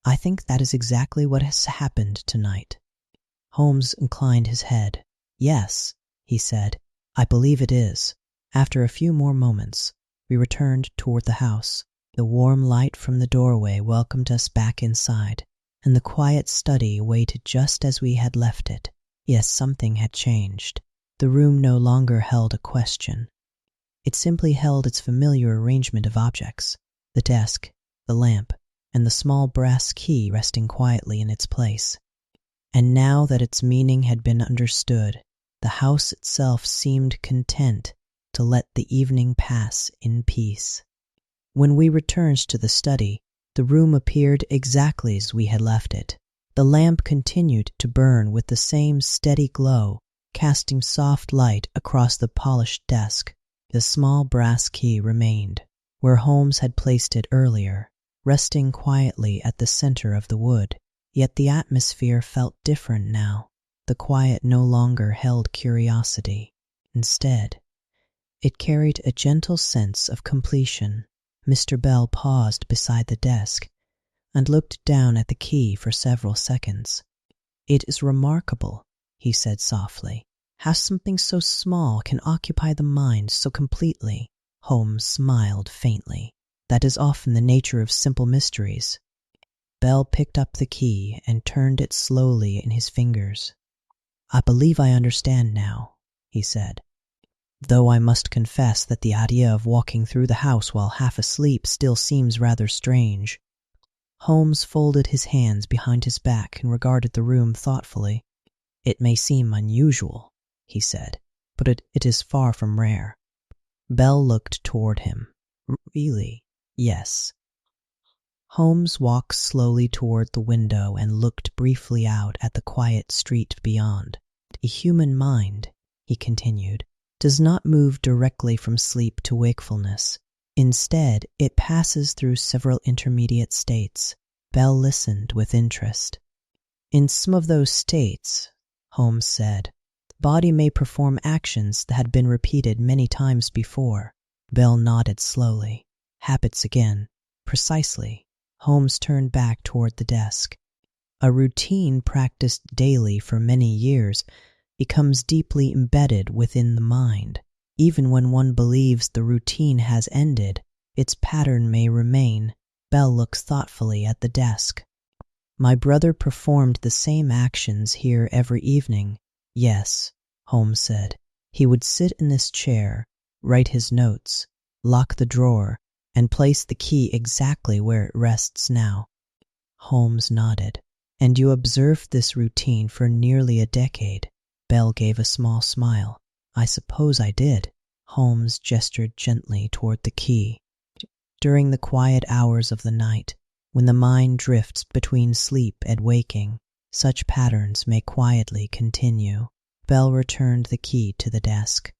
"I think that is exactly what has happened tonight." Holmes inclined his head. "Yes," he said, "I believe it is." After a few more moments, we returned toward the house. The warm light from the doorway welcomed us back inside, and the quiet study waited just as we had left it. Yes, something had changed. The room no longer held a question. It simply held its familiar arrangement of objects: the desk, the lamp, and the small brass key resting quietly in its place. And now that its meaning had been understood, the house itself seemed content to let the evening pass in peace. When we returned to the study, the room appeared exactly as we had left it. The lamp continued to burn with the same steady glow, casting soft light across the polished desk. The small brass key remained where Holmes had placed it earlier, resting quietly at the center of the wood. Yet the atmosphere felt different now. The quiet no longer held curiosity. Instead, it carried a gentle sense of completion. Mr. Bell paused beside the desk and looked down at the key for several seconds. "It is remarkable," he said softly, "how something so small can occupy the mind so completely." Holmes smiled faintly. "That is often the nature of simple mysteries." Bell picked up the key and turned it slowly in his fingers. "I believe I understand now," he said, "though I must confess that the idea of walking through the house while half asleep still seems rather strange." Holmes folded his hands behind his back and regarded the room thoughtfully. "It may seem unusual," he said, "but it is far from rare." Bell looked toward him. "Really?" "Yes." Holmes walked slowly toward the window and looked briefly out at the quiet street beyond. "A human mind," he continued, "does not move directly from sleep to wakefulness. Instead, it passes through several intermediate states." Bell listened with interest. "In some of those states," Holmes said, "the body may perform actions that had been repeated many times before." Bell nodded slowly. "Habits again." "Precisely." Holmes turned back toward the desk. "A routine practiced daily for many years becomes deeply embedded within the mind. Even when one believes the routine has ended, its pattern may remain." Bell looked thoughtfully at the desk. "My brother performed the same actions here every evening." "Yes," Holmes said. "He would sit in this chair, write his notes, lock the drawer, and place the key exactly where it rests now." Holmes nodded. "And you observed this routine for nearly a decade?" Bell gave a small smile. "I suppose I did." Holmes gestured gently toward the key. "During the quiet hours of the night, when the mind drifts between sleep and waking, such patterns may quietly continue." Bell returned the key to the desk.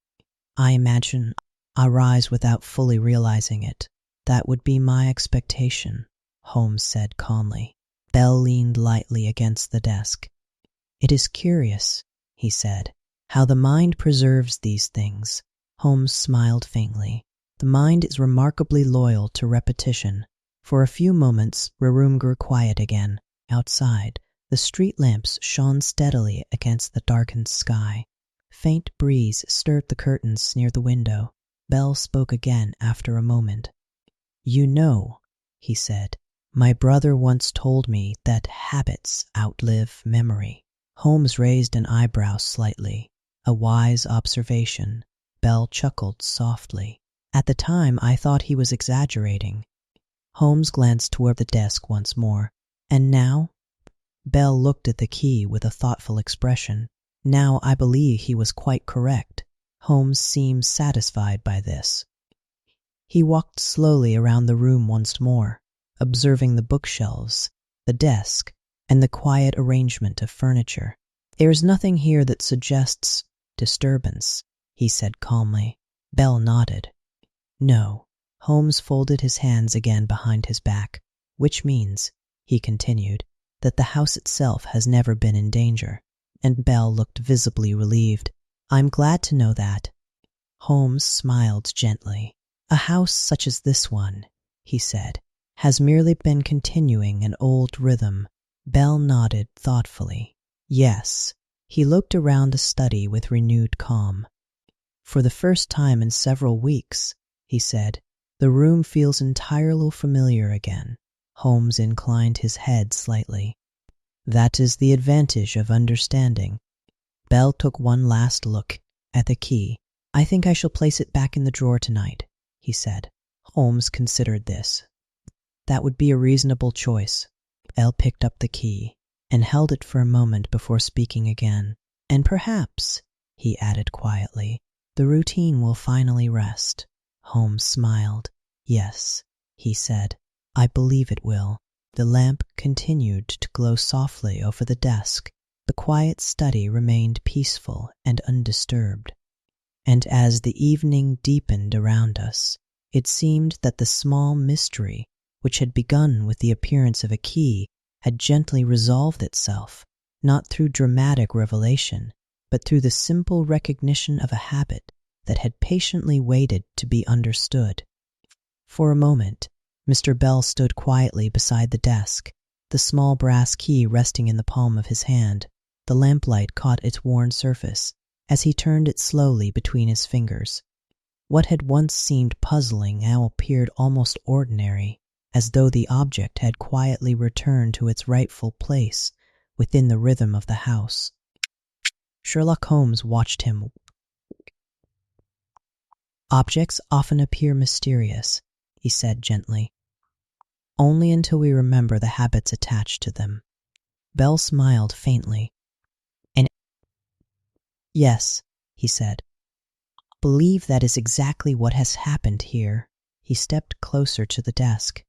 "I imagine I rise without fully realizing it." "That would be my expectation," Holmes said calmly. Bell leaned lightly against the desk. "It is curious," he said, "how the mind preserves these things." Holmes smiled faintly. "The mind is remarkably loyal to repetition." For a few moments, the room grew quiet again. Outside, the street lamps shone steadily against the darkened sky. Faint breeze stirred the curtains near the window. Bell spoke again after a moment. "You know," he said, "my brother once told me that habits outlive memory." Holmes raised an eyebrow slightly. "A wise observation." Bell chuckled softly. "At the time, I thought he was exaggerating." Holmes glanced toward the desk once more. "And now?" Bell looked at the key with a thoughtful expression. Now I believe he was quite correct. Holmes seemed satisfied by this. He walked slowly around the room once more, observing the bookshelves, the desk, and the quiet arrangement of furniture. "There is nothing here that suggests disturbance," he said calmly. Bell nodded. "No." Holmes folded his hands again behind his back, "which means," he continued, "that the house itself has never been in danger." And Bell looked visibly relieved. "I'm glad to know that." Holmes smiled gently. "A house such as this one," he said, "has merely been continuing an old rhythm." Bell nodded thoughtfully. "Yes." He looked around the study with renewed calm. "For the first time in several weeks," he said, "the room feels entirely familiar again." Holmes inclined his head slightly. "That is the advantage of understanding." Bell took one last look at the key. "I think I shall place it back in the drawer tonight," he said. Holmes considered this. "That would be a reasonable choice." Bell picked up the key and held it for a moment before speaking again. "And perhaps," he added quietly, "the routine will finally rest." Holmes smiled. "Yes," he said, "I believe it will." The lamp continued to glow softly over the desk. The quiet study remained peaceful and undisturbed. And as the evening deepened around us, it seemed that the small mystery, which had begun with the appearance of a key, had gently resolved itself, not through dramatic revelation, but through the simple recognition of a habit that had patiently waited to be understood. For a moment, Mr. Bell stood quietly beside the desk, the small brass key resting in the palm of his hand. The lamplight caught its worn surface as he turned it slowly between his fingers. What had once seemed puzzling now appeared almost ordinary, as though the object had quietly returned to its rightful place within the rhythm of the house. Sherlock Holmes watched him. "Objects often appear mysterious," he said gently, "only until we remember the habits attached to them." Bell smiled faintly. "And yes," he said, "I believe that is exactly what has happened here." He stepped closer to the desk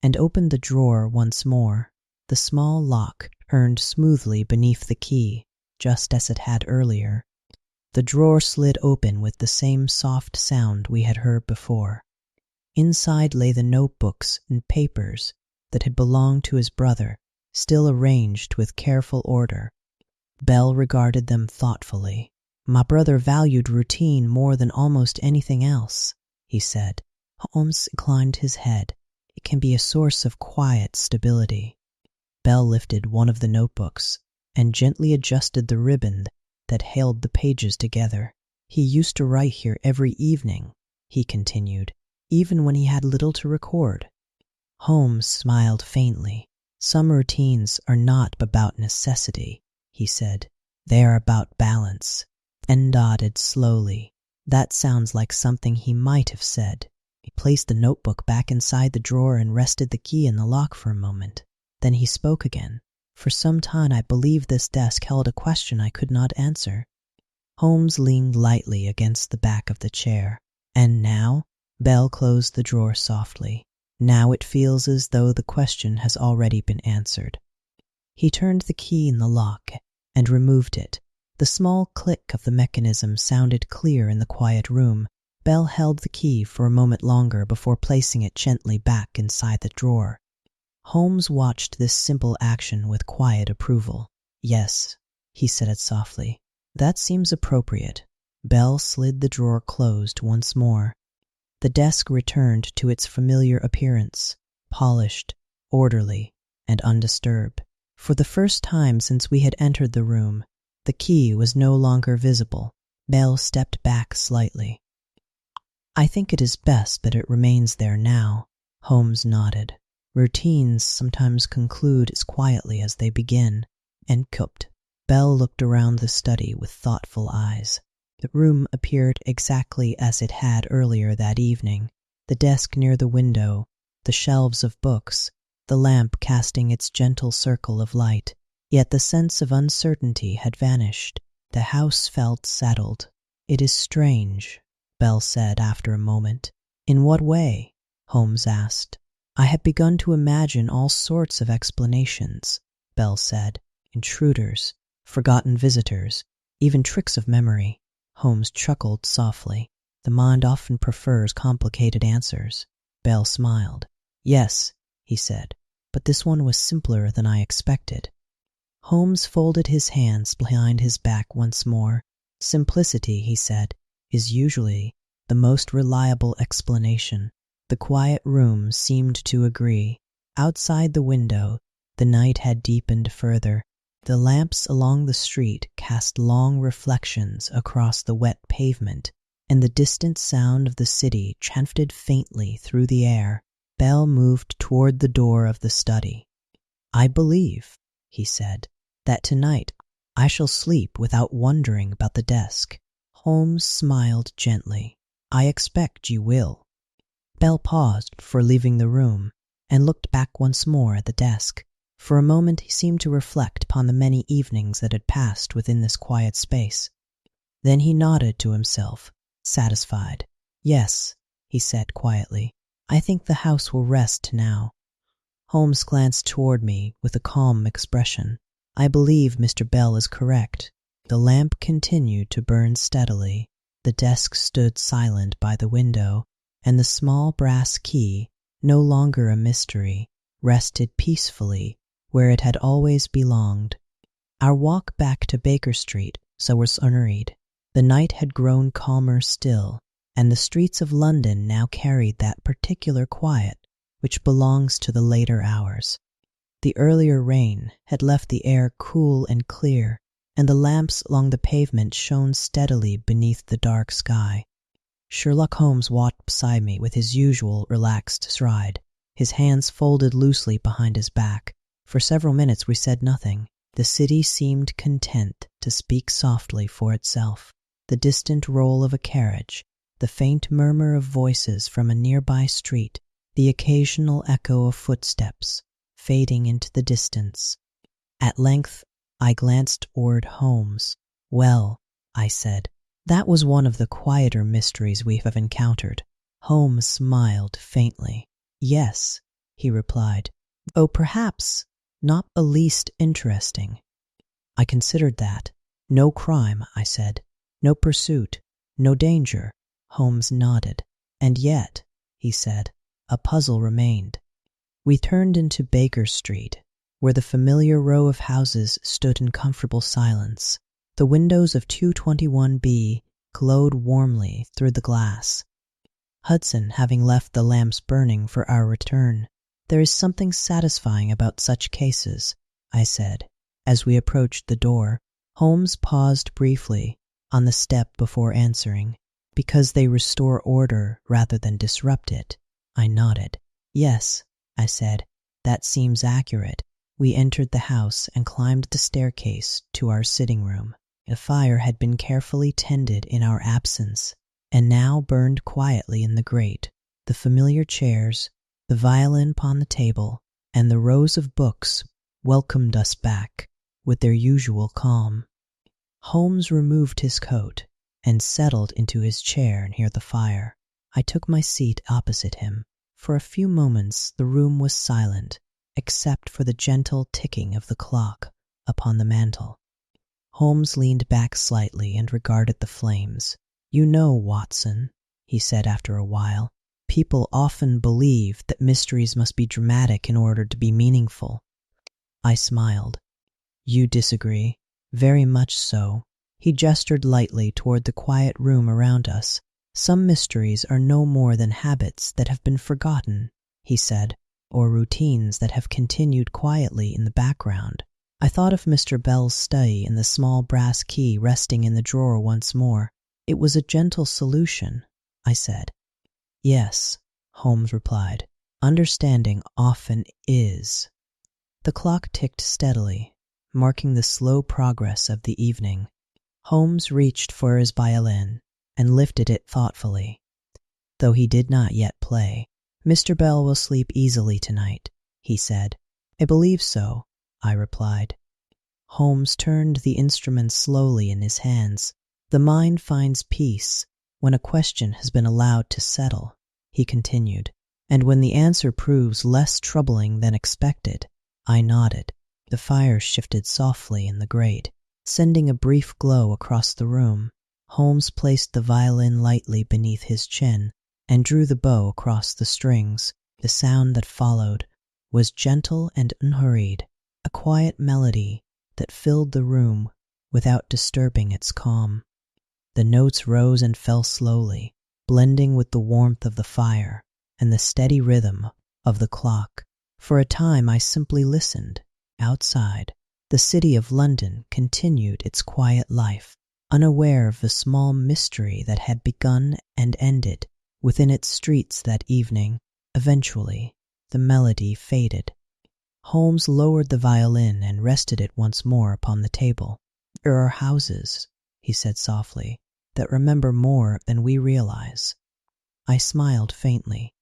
and opened the drawer once more. The small lock turned smoothly beneath the key, just as it had earlier. The drawer slid open with the same soft sound we had heard before. Inside lay the notebooks and papers that had belonged to his brother, still arranged with careful order. Bell regarded them thoughtfully. "My brother valued routine more than almost anything else," he said. Holmes inclined his head. "It can be a source of quiet stability." Bell lifted one of the notebooks and gently adjusted the ribbon that held the pages together. "He used to write here every evening," he continued, "even when he had little to record." Holmes smiled faintly. "Some routines are not about necessity," he said. "They are about balance." And nodded slowly. "That sounds like something he might have said." He placed the notebook back inside the drawer and rested the key in the lock for a moment. Then he spoke again. "For some time I believed this desk held a question I could not answer." Holmes leaned lightly against the back of the chair. "And now?" Bell closed the drawer softly. "Now it feels as though the question has already been answered." He turned the key in the lock and removed it. The small click of the mechanism sounded clear in the quiet room. Bell held the key for a moment longer before placing it gently back inside the drawer. Holmes watched this simple action with quiet approval. "Yes," he said it softly, "that seems appropriate." Bell slid the drawer closed once more. The desk returned to its familiar appearance, polished, orderly, and undisturbed. For the first time since we had entered the room, the key was no longer visible. Bell stepped back slightly. "I think it is best that it remains there now." Holmes nodded. "Routines sometimes conclude as quietly as they begin." And cupped. Bell looked around the study with thoughtful eyes. The room appeared exactly as it had earlier that evening. The desk near the window, the shelves of books, the lamp casting its gentle circle of light. Yet the sense of uncertainty had vanished. The house felt settled. "It is strange," Bell said after a moment. "In what way?" Holmes asked. "I had begun to imagine all sorts of explanations," Bell said. "Intruders, forgotten visitors, even tricks of memory." Holmes chuckled softly. "The mind often prefers complicated answers." Bell smiled. "Yes," he said, "but this one was simpler than I expected." Holmes folded his hands behind his back once more. "Simplicity," he said, "is usually the most reliable explanation." The quiet room seemed to agree. Outside the window, the night had deepened further. The lamps along the street cast long reflections across the wet pavement, and the distant sound of the city chanted faintly through the air. Bell moved toward the door of the study. "I believe," he said, "that tonight I shall sleep without wondering about the desk." Holmes smiled gently. "I expect you will." Bell paused before leaving the room and looked back once more at the desk. For a moment he seemed to reflect upon the many evenings that had passed within this quiet space. Then he nodded to himself, satisfied. "Yes," he said quietly, "I think the house will rest now." Holmes glanced toward me with a calm expression. "I believe Mr. Bell is correct." The lamp continued to burn steadily. The desk stood silent by the window, and the small brass key, no longer a mystery, rested peacefully where it had always belonged. Our walk back to Baker Street was unhurried. The night had grown calmer still, and the streets of London now carried that particular quiet which belongs to the later hours. The earlier rain had left the air cool and clear, and the lamps along the pavement shone steadily beneath the dark sky. Sherlock Holmes walked beside me with his usual relaxed stride, his hands folded loosely behind his back. For several minutes we said nothing. The city seemed content to speak softly for itself. The distant roll of a carriage, the faint murmur of voices from a nearby street, the occasional echo of footsteps fading into the distance. At length I glanced toward Holmes. "Well," I said, "that was one of the quieter mysteries we have encountered." Holmes smiled faintly. "Yes," he replied, "though perhaps not the least interesting." I considered that. "No crime," I said. "No pursuit. No danger." Holmes nodded. "And yet," he said, "a puzzle remained." We turned into Baker Street, where the familiar row of houses stood in comfortable silence. The windows of 221B glowed warmly through the glass, Hudson having left the lamps burning for our return. "There is something satisfying about such cases," I said, as we approached the door. Holmes paused briefly on the step before answering. "Because they restore order rather than disrupt it." I nodded. "Yes," I said, "that seems accurate." We entered the house and climbed the staircase to our sitting room. A fire had been carefully tended in our absence, and now burned quietly in the grate. The familiar chairs, the violin upon the table, and the rows of books welcomed us back with their usual calm. Holmes removed his coat and settled into his chair near the fire. I took my seat opposite him. For a few moments the room was silent, except for the gentle ticking of the clock upon the mantel. Holmes leaned back slightly and regarded the flames. "You know, Watson," he said after a while, "people often believe that mysteries must be dramatic in order to be meaningful." I smiled. "You disagree?" "Very much so." He gestured lightly toward the quiet room around us. "Some mysteries are no more than habits that have been forgotten," he said, "or routines that have continued quietly in the background." I thought of Mr. Bell's study and the small brass key resting in the drawer once more. "It was a gentle solution," I said. "Yes," Holmes replied, "understanding often is." The clock ticked steadily, marking the slow progress of the evening. Holmes reached for his violin and lifted it thoughtfully, though he did not yet play. "Mr. Bell will sleep easily tonight," he said. "I believe so," I replied. Holmes turned the instrument slowly in his hands. The mind finds peace when a question has been allowed to settle, he continued, and when the answer proves less troubling than expected. I nodded. The fire shifted softly in the grate, sending a brief glow across the room. Holmes placed the violin lightly beneath his chin and drew the bow across the strings. The sound that followed was gentle and unhurried, a quiet melody that filled the room without disturbing its calm. The notes rose and fell slowly, blending with the warmth of the fire and the steady rhythm of the clock. For a time I simply listened. Outside, the city of London continued its quiet life, unaware of the small mystery that had begun and ended within its streets that evening. Eventually, the melody faded. Holmes lowered the violin and rested it once more upon the table. There are houses, he said softly, that remember more than we realize. I smiled faintly.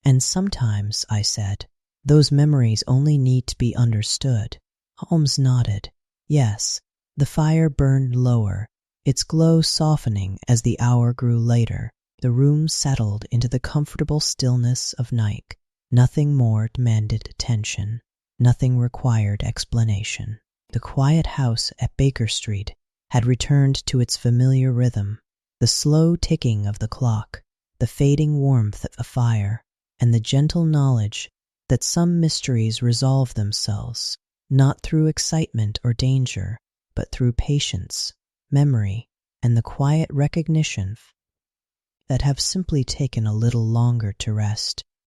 And sometimes, I said, those memories only need to be understood. Holmes nodded. Yes, the fire burned lower, its glow softening as the hour grew later. The room settled into the comfortable stillness of night. Nothing more demanded attention. Nothing required explanation. The quiet house at Baker Street had returned to its familiar rhythm. The slow ticking of the clock, the fading warmth of the fire, and the gentle knowledge that some mysteries resolve themselves, not through excitement or danger, but through patience, memory, and the quiet recognition that have simply taken a little longer to rest.